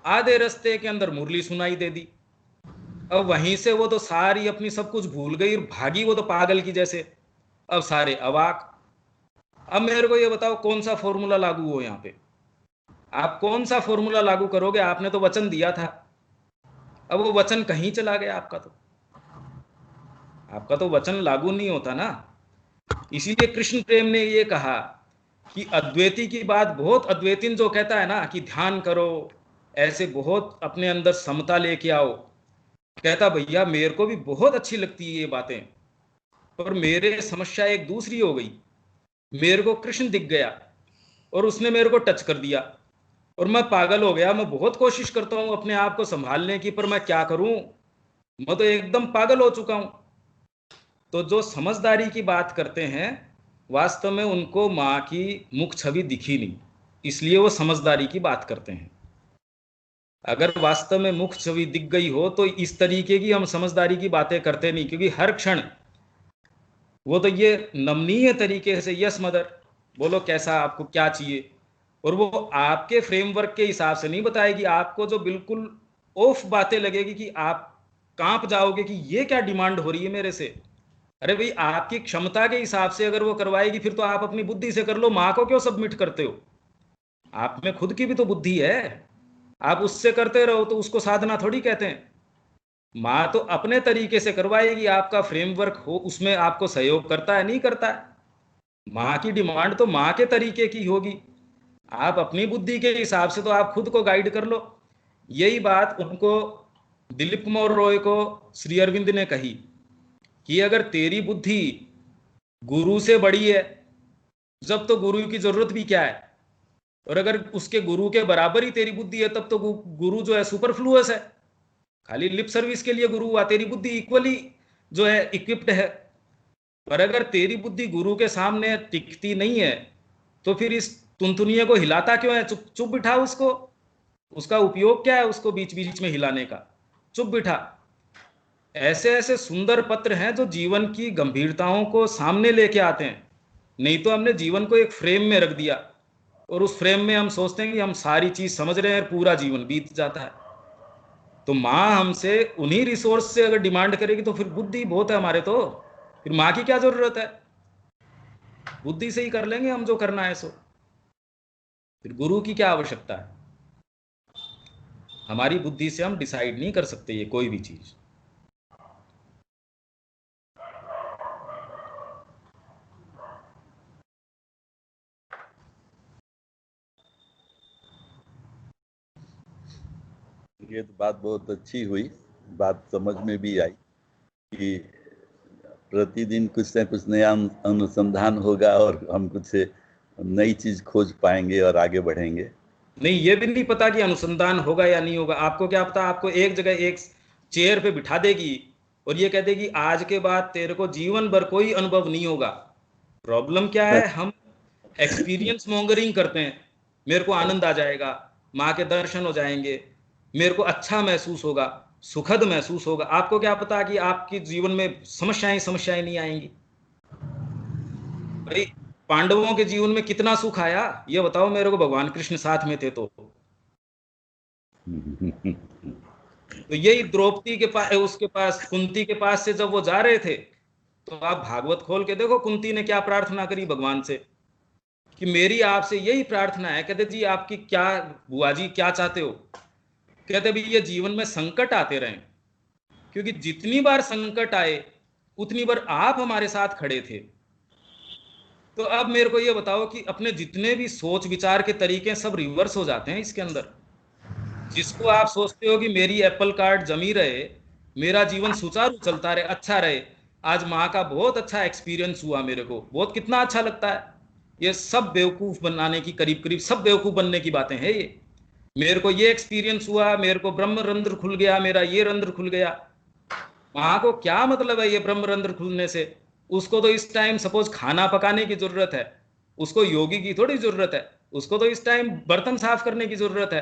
आधे रास्ते के अंदर मुरली सुनाई दे दी। अब वहीं से वो तो सारी अपनी सब कुछ भूल गई और भागी, वो तो पागल की जैसे। अब सारे अवाक। अब मेरे को ये बताओ कौन सा फॉर्मूला लागू हो यहाँ पे? आप कौन सा फॉर्मूला लागू करोगे? आपने तो वचन दिया था। अब वो वचन कहीं चला गया आपका तो वचन लागू नहीं होता ना। इसीलिए कृष्ण प्रेम ने ये कहा कि अद्वैती की बात, बहुत अद्वैतीन जो कहता है ना कि ध्यान करो, ऐसे बहुत अपने अंदर समता लेके आओ, कहता भैया मेरे को भी बहुत अच्छी लगती है ये बातें, पर मेरे समस्या एक दूसरी हो गई। मेरे को कृष्ण दिख गया और उसने मेरे को टच कर दिया और मैं पागल हो गया। मैं बहुत कोशिश करता हूं अपने आप को संभालने की, पर मैं क्या करूं, मैं तो एकदम पागल हो चुका हूं। तो जो समझदारी की बात करते हैं, वास्तव में उनको माँ की मुख छवि दिखी नहीं, इसलिए वो समझदारी की बात करते हैं। अगर वास्तव में मुख छवि दिख गई हो तो इस तरीके की हम समझदारी की बातें करते नहीं, क्योंकि हर क्षण वो तो ये नमनीय तरीके से यस मदर बोलो, कैसा आपको क्या चाहिए, और वो आपके फ्रेमवर्क के हिसाब से नहीं बताएगी। आपको जो बिल्कुल ऑफ बातें लगेगी कि आप कांप जाओगे कि ये क्या डिमांड हो रही है मेरे से। अरे भाई आपकी क्षमता के हिसाब से अगर वो करवाएगी फिर तो आप अपनी बुद्धि से कर लो। माँ को क्यों सबमिट करते हो? आप में खुद की भी तो बुद्धि है, आप उससे करते रहो तो उसको साधना थोड़ी कहते हैं। माँ तो अपने तरीके से करवाएगी, आपका फ्रेमवर्क हो उसमें आपको सहयोग करता है नहीं करता है। माँ की डिमांड तो माँ के तरीके की होगी। आप अपनी बुद्धि के हिसाब से तो आप खुद को गाइड कर लो। यही बात उनको दिलीप कुमार रॉय को श्री अरविंद ने कही कि अगर तेरी बुद्धि गुरु से बड़ी है, जब तो गुरु की जरूरत भी क्या है, और अगर उसके गुरु के बराबर ही तेरी बुद्धि है, तब तो गुरु जो है सुपरफ्लुअस है, खाली लिप सर्विस के लिए गुरु हुआ। तेरी बुद्धि इक्वली जो है इक्विप्ड है। पर अगर तेरी बुद्धि गुरु के सामने टिकती नहीं है, तो फिर इस तुनतुनिये को हिलाता क्यों है? चुप चुप बिठा उसको। उसका उपयोग क्या है उसको बीच बीच में हिलाने का? चुप बिठा। ऐसे ऐसे सुंदर पत्र हैं जो जीवन की गंभीरताओं को सामने लेके आते हैं। नहीं तो हमने जीवन को एक फ्रेम में रख दिया, और उस फ्रेम में हम सोचते हैं कि हम सारी चीज समझ रहे हैं, पूरा जीवन बीत जाता है। तो माँ हमसे उन्हीं रिसोर्स से अगर डिमांड करेगी तो फिर बुद्धि बहुत है हमारे, तो फिर माँ की क्या जरूरत है? बुद्धि से ही कर लेंगे हम जो करना है सो। फिर गुरु की क्या आवश्यकता है? हमारी बुद्धि से हम डिसाइड नहीं कर सकते ये कोई भी चीज। ये तो बात बहुत अच्छी हुई, बात समझ में भी आई कि प्रतिदिन कुछ न कुछ नया अनुसंधान होगा और हम कुछ नई चीज खोज पाएंगे और आगे बढ़ेंगे। नहीं, ये भी नहीं पता कि अनुसंधान होगा या नहीं होगा। आपको क्या पता? आपको एक जगह एक चेयर पे बिठा देगी और ये कह देगी आज के बाद तेरे को जीवन भर कोई अनुभव नहीं होगा। प्रॉब्लम क्या है? हम एक्सपीरियंस मॉन्गरिंग करते हैं। मेरे को आनंद आ जाएगा, माँ के दर्शन हो जाएंगे, मेरे को अच्छा महसूस होगा, सुखद महसूस होगा। आपको क्या पता कि आपके जीवन में समस्याएं नहीं आएंगी? भाई, पांडवों के जीवन में कितना सुख आया ये बताओ मेरे को, भगवान कृष्ण साथ में थे तो यही द्रौपदी के पास, उसके पास, कुंती के पास से जब वो जा रहे थे, तो आप भागवत खोल के देखो कुंती ने क्या प्रार्थना करी भगवान से कि मेरी आपसे यही प्रार्थना है। कहते जी आपकी क्या बुआ जी क्या चाहते हो? कहते भी ये जीवन में संकट आते रहें, क्योंकि जितनी बार संकट आए उतनी बार आप हमारे साथ खड़े थे। तो अब मेरे को ये बताओ कि अपने जितने भी सोच विचार के तरीके सब रिवर्स हो जाते हैं इसके अंदर। जिसको आप सोचते हो कि मेरी एप्पल कार्ट जमी रहे, मेरा जीवन सुचारू चलता रहे, अच्छा रहे, आज माँ का बहुत अच्छा एक्सपीरियंस हुआ, मेरे को बहुत कितना अच्छा लगता है, ये सब बेवकूफ बनाने की, करीब करीब सब बेवकूफ बनने की बातें हैं ये। मेरे को ये एक्सपीरियंस हुआ, मेरे को ब्रह्म रंध्र खुल गया, मेरा ये रंध्र खुल गया। माँ को क्या मतलब है ये ब्रह्म रंध्र खुलने से? उसको तो इस टाइम सपोज खाना पकाने की जरूरत है, उसको योगी की थोड़ी जरूरत है। उसको तो इस टाइम बर्तन साफ करने की जरूरत है।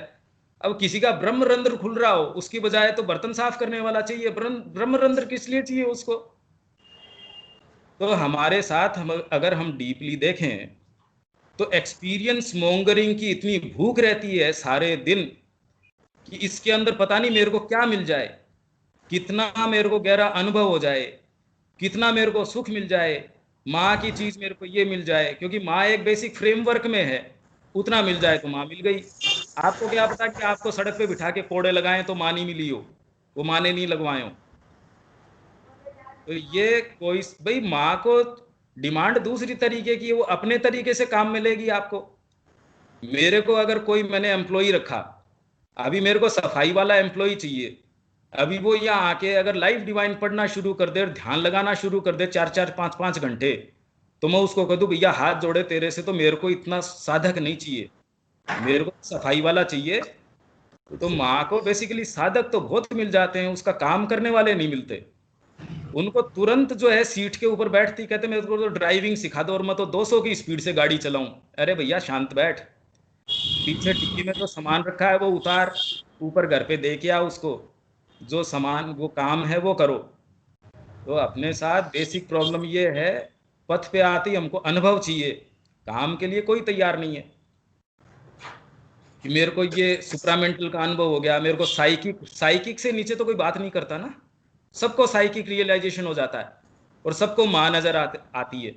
अब किसी का ब्रह्म रंध्र खुल रहा हो, उसकी बजाय तो बर्तन साफ करने वाला चाहिए। ब्रह्म रंध्र किस लिए चाहिए उसको? तो हमारे साथ अगर हम डीपली देखें तो एक्सपीरियंस मॉन्गरिंग की इतनी भूख रहती है सारे दिन कि इसके अंदर पता नहीं मेरे को क्या मिल जाए, कितना मेरे को गहरा अनुभव हो जाए, कितना मेरे को सुख मिल जाए, माँ की चीज मेरे को ये मिल जाए, क्योंकि माँ एक बेसिक फ्रेमवर्क में है, उतना मिल जाए तो माँ मिल गई। आपको क्या पता कि आपको सड़क पे बिठा के कोड़े लगाएं तो माँ नहीं मिली हो, वो माँ ने नहीं लगवाए हो। तो ये कोई भाई माँ को डिमांड दूसरी तरीके की है, वो अपने तरीके से काम मिलेगी आपको। मेरे को अगर कोई मैंने एम्प्लॉई रखा, अभी मेरे को सफाई वाला एम्प्लॉई चाहिए, अभी वो यहाँ आके अगर लाइफ डिवाइन पढ़ना शुरू कर दे, ध्यान लगाना शुरू कर दे 4-4 5-5 घंटे, तो मैं उसको कह दूं भैया हाथ जोड़े तेरे से तो मेरे को इतना साधक नहीं चाहिए, मेरे को सफाई वाला चाहिए। तो माँ को बेसिकली साधक तो बहुत मिल जाते हैं, उसका काम करने वाले नहीं मिलते। उनको तुरंत जो है सीट के ऊपर बैठती, कहते मेरे को तो ड्राइविंग सिखा दो और मैं तो 200 की स्पीड से गाड़ी चलाऊं। अरे भैया शांत बैठ, पीछे टिक्की में जो सामान रखा है वो उतार, ऊपर घर पे दे के आ उसको, जो सामान वो काम है वो करो। तो अपने साथ बेसिक प्रॉब्लम ये है, पथ पे आती हमको अनुभव चाहिए, काम के लिए कोई तैयार नहीं है कि मेरे को ये सुप्रामेंटल का अनुभव हो गया, मेरे को साइकिक से नीचे तो कोई बात नहीं करता ना। सबको साइकिक रियलाइजेशन हो जाता है और सबको माँ नजर आती है,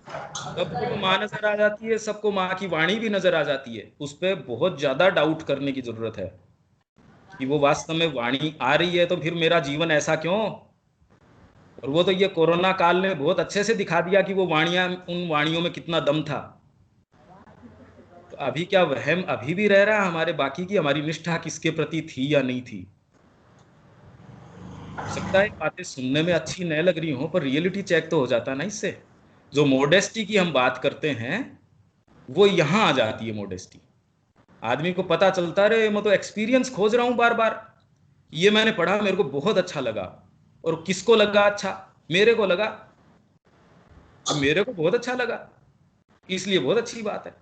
सबको माँ नजर आ जाती है, सबको माँ की वाणी भी नजर आ जाती है। उस पर बहुत ज्यादा डाउट करने की जरूरत है कि वो वास्तव में वाणी आ रही है तो फिर मेरा जीवन ऐसा क्यों। और वो तो ये कोरोना काल ने बहुत अच्छे से दिखा दिया कि वो वाणियां, उन वाणियों में कितना दम था। तो अभी क्या वहम अभी भी रह रहा है हमारे बाकी की, हमारी निष्ठा किसके प्रति थी या नहीं थी? हो सकता है बातें सुनने में अच्छी नहीं लग रही हो, पर रियलिटी चेक तो हो जाता है ना इससे। जो मोडेस्टी की हम बात करते हैं वो यहां आ जाती है मोडेस्टी। आदमी को पता चलता है मैं तो एक्सपीरियंस खोज रहा हूं बार बार, ये मैंने पढ़ा मेरे को बहुत अच्छा लगा, और किसको लगा अच्छा? मेरे को लगा, मेरे को बहुत अच्छा लगा, इसलिए बहुत अच्छी बात है।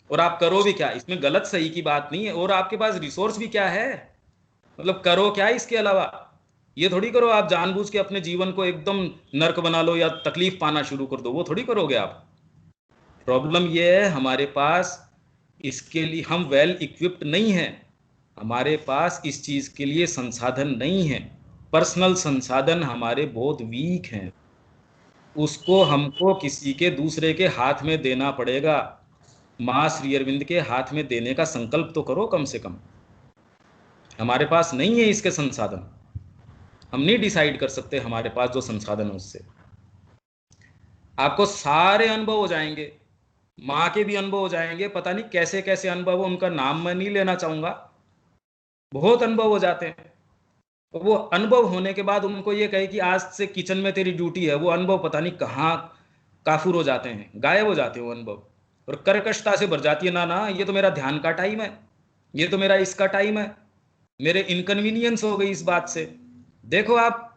और आप करो भी क्या, इसमें गलत सही की बात नहीं है। और आपके पास रिसोर्स भी क्या है, मतलब करो क्या इसके अलावा? ये थोड़ी करो आप जानबूझ के अपने जीवन को एकदम नर्क बना लो या तकलीफ पाना शुरू कर दो, वो थोड़ी करोगे आप। प्रॉब्लम ये है हमारे पास इसके लिए हम वेल इक्विप्ड नहीं हैं, हमारे पास इस चीज के लिए संसाधन नहीं है, पर्सनल संसाधन हमारे बहुत वीक हैं, उसको हमको किसी के दूसरे के हाथ में देना पड़ेगा। मां श्री अरविंद के हाथ में देने का संकल्प तो करो कम से कम। हमारे पास नहीं है इसके संसाधन, हम नहीं डिसाइड कर सकते हमारे पास जो संसाधन है उससे। आपको सारे अनुभव हो जाएंगे, माँ के भी अनुभव हो जाएंगे, पता नहीं कैसे कैसे अनुभव, उनका नाम मैं नहीं लेना चाहूंगा, बहुत अनुभव हो जाते हैं। तो वो अनुभव होने के बाद उनको ये कहे कि आज से किचन में तेरी ड्यूटी है, वो अनुभव पता नहीं कहाँ काफुर हो जाते हैं, गायब हो जाते हैं वो अनुभव, और कर्कशता से भर जाती है। ना ना, ये तो मेरा ध्यान का टाइम है, ये तो मेरा इसका टाइम है, मेरे इनकन्वीनियंस हो गई इस बात से। देखो आप,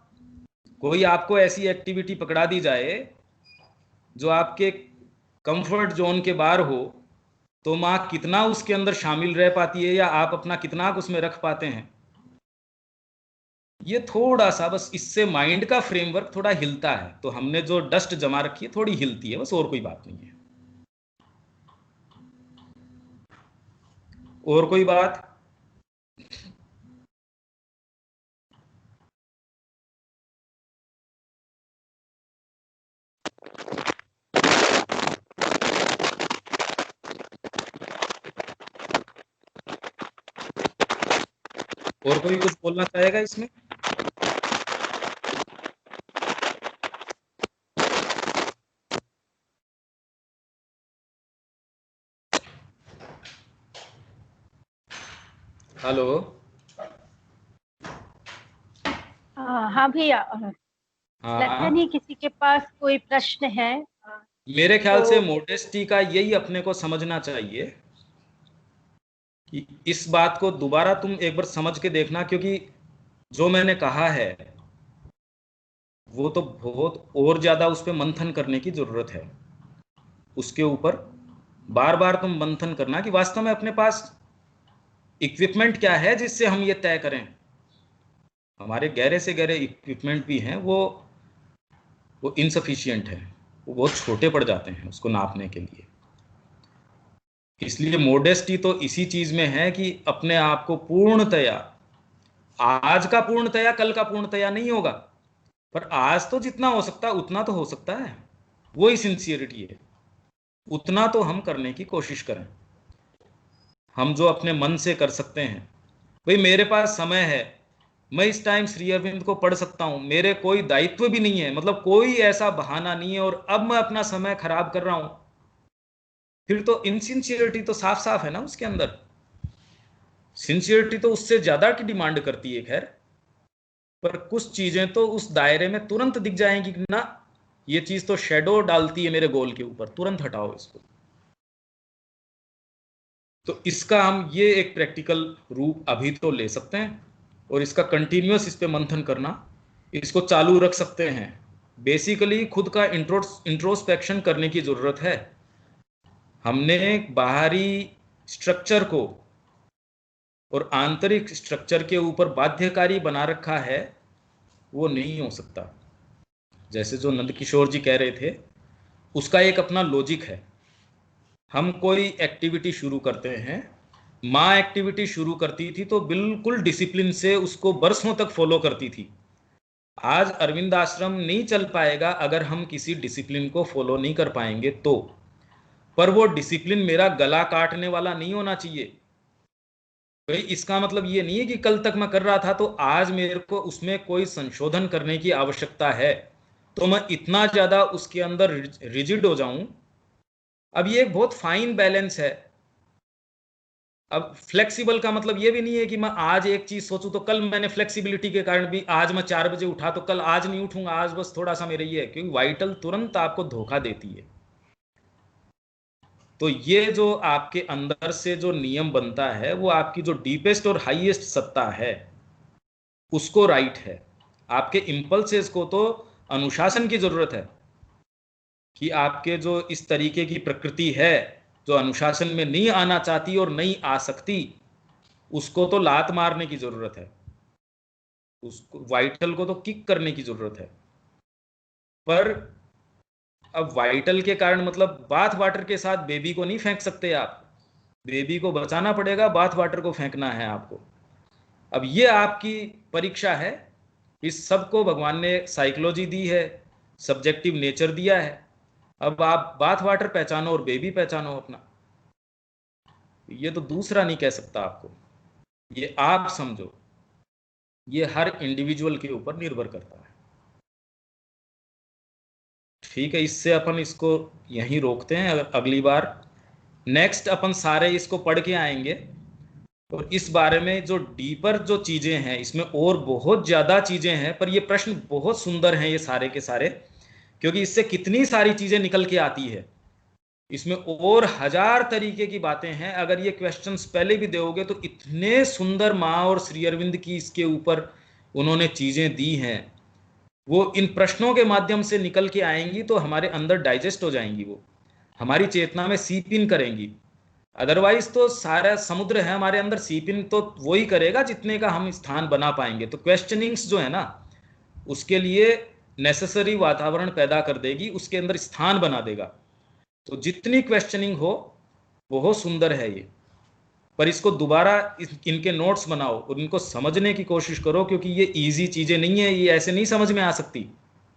कोई आपको ऐसी एक्टिविटी पकड़ा दी जाए जो आपके कंफर्ट जोन के बाहर हो, तो माँ कितना उसके अंदर शामिल रह पाती है, या आप अपना कितना उसमें रख पाते हैं। ये थोड़ा सा बस इससे माइंड का फ्रेमवर्क थोड़ा हिलता है, तो हमने जो डस्ट जमा रखी है थोड़ी हिलती है, बस और कोई बात नहीं है। और कोई बात? और कोई कुछ बोलना चाहेगा इसमें? हेलो। हाँ भैया, लगता नहीं किसी के पास कोई प्रश्न है। मेरे ख्याल से मोडेस्टी का यही अपने को समझना चाहिए कि इस बात को दोबारा तुम एक बार समझ के देखना, क्योंकि जो मैंने कहा है वो तो बहुत और ज्यादा उस पर मंथन करने की जरूरत है। उसके ऊपर बार बार तुम मंथन करना कि वास्तव में अपने पास इक्विपमेंट क्या है जिससे हम ये तय करें। हमारे गहरे से गहरे इक्विपमेंट भी हैं, वो इनसफिशिएंट है, वो बहुत छोटे पड़ जाते हैं उसको नापने के लिए। इसलिए मोडेस्टी तो इसी चीज में है कि अपने आप को पूर्णतया, आज का पूर्णतया कल का पूर्णतया नहीं होगा, पर आज तो जितना हो सकता है उतना तो हो सकता है, वो ही सिंसियरिटी है। उतना तो हम करने की कोशिश करें, हम जो अपने मन से कर सकते हैं। भाई मेरे पास समय है, मैं इस टाइम श्री अरविंद को पढ़ सकता हूं, मेरे कोई दायित्व भी नहीं है, मतलब कोई ऐसा बहाना नहीं है, और अब मैं अपना समय खराब कर रहा हूं, फिर तो इनसिंसियरिटी तो साफ साफ है ना उसके अंदर। सिंसियरिटी तो उससे ज्यादा की डिमांड करती है खैर, पर कुछ चीजें तो उस दायरे में तुरंत दिख जाएंगी कि ना ये चीज तो शेडो डालती है मेरे गोल के ऊपर, तुरंत हटाओ इसको। तो इसका हम ये एक प्रैक्टिकल रूप अभी तो ले सकते हैं, और इसका कंटिन्यूअस इस पे मंथन करना, इसको चालू रख सकते हैं। बेसिकली खुद का इंट्रोस्पेक्शन करने की जरूरत है। हमने बाहरी स्ट्रक्चर को और आंतरिक स्ट्रक्चर के ऊपर बाध्यकारी बना रखा है, वो नहीं हो सकता। जैसे जो नंदकिशोर जी कह रहे थे, उसका एक अपना लॉजिक है। हम कोई एक्टिविटी शुरू करते हैं, माँ एक्टिविटी शुरू करती थी तो बिल्कुल डिसिप्लिन से उसको बरसों तक फॉलो करती थी। आज अरविंद आश्रम नहीं चल पाएगा अगर हम किसी डिसिप्लिन को फॉलो नहीं कर पाएंगे तो। पर वो डिसिप्लिन मेरा गला काटने वाला नहीं होना चाहिए। भाई इसका मतलब ये नहीं है कि कल तक मैं कर रहा था तो आज मेरे को उसमें कोई संशोधन करने की आवश्यकता है तो मैं इतना ज्यादा उसके अंदर रिजिड हो जाऊं। अब ये एक बहुत फाइन बैलेंस है अब फ्लेक्सिबल का मतलब ये भी नहीं है कि मैं आज एक चीज सोचूं तो कल, मैंने फ्लेक्सिबिलिटी के कारण भी आज मैं 4 बजे उठा तो कल आज नहीं उठूंगा, आज बस थोड़ा सा मेरे ये है, क्योंकि वाइटल तुरंत आपको धोखा देती है। तो ये जो आपके अंदर से जो नियम बनता है वो आपकी जो डीपेस्ट और हाईएस्ट सत्ता है उसको राइट है। आपके इंपल्सेस को तो अनुशासन की जरूरत है कि आपके जो इस तरीके की प्रकृति है जो अनुशासन में नहीं आना चाहती और नहीं आ सकती, उसको तो लात मारने की जरूरत है, उसको वाइटल को तो किक करने की जरूरत है। पर अब वाइटल के कारण मतलब बाथ वाटर के साथ बेबी को नहीं फेंक सकते आप, बेबी को बचाना पड़ेगा, बाथ वाटर को फेंकना है आपको। अब ये आपकी परीक्षा है, इस सब को भगवान ने साइकोलॉजी दी है, सब्जेक्टिव नेचर दिया है। अब आप बाथ वाटर पहचानो और बेबी पहचानो अपना, ये तो दूसरा नहीं कह सकता आपको, ये आप समझो, ये हर इंडिविजुअल के ऊपर निर्भर करता है। ठीक है, इससे अपन इसको यहीं रोकते हैं। अगर अगली बार नेक्स्ट अपन सारे इसको पढ़ के आएंगे और इस बारे में जो डीपर जो चीजें हैं, इसमें और बहुत ज्यादा चीजें हैं, पर ये प्रश्न बहुत सुंदर हैं ये सारे के सारे, क्योंकि इससे कितनी सारी चीजें निकल के आती है, इसमें और 1000 तरीके की बातें हैं। अगर ये क्वेश्चंस पहले भी दोगे तो इतने सुंदर माँ और श्री अरविंद की इसके ऊपर उन्होंने चीजें दी हैं, वो इन प्रश्नों के माध्यम से निकल के आएंगी तो हमारे अंदर डाइजेस्ट हो जाएंगी, वो हमारी चेतना में सीप इन करेंगी। अदरवाइज तो सारा समुद्र है हमारे अंदर, सीप इन तो वही करेगा जितने का हम स्थान बना पाएंगे। तो क्वेश्चनिंग्स जो है ना, उसके लिए नेसेसरी वातावरण पैदा कर देगी, उसके अंदर स्थान बना देगा। तो जितनी क्वेश्चनिंग हो बहुत सुंदर है ये, पर इसको दोबारा इनके नोट्स बनाओ और इनको समझने की कोशिश करो, क्योंकि ये इजी चीजें नहीं है, ये ऐसे नहीं समझ में आ सकती,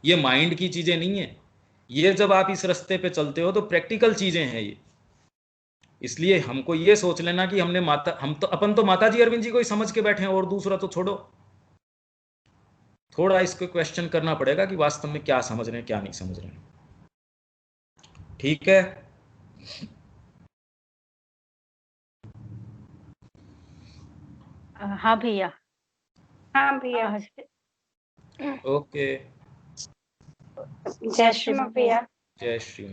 ये माइंड की चीजें नहीं है। ये जब आप इस रास्ते पे चलते हो तो प्रैक्टिकल चीजें हैं ये। इसलिए हमको ये सोच लेना कि हमने अपन तो माता जी अरविंद जी को ही समझ के बैठे हैं और दूसरा तो छोड़ो। थोड़ा इसको क्वेश्चन करना पड़ेगा कि वास्तव में क्या समझ रहे हैं क्या नहीं समझ रहे हैं। ठीक है, हाँ भैया। हाँ भैया। ओके, जय श्री भैया। जय श्री।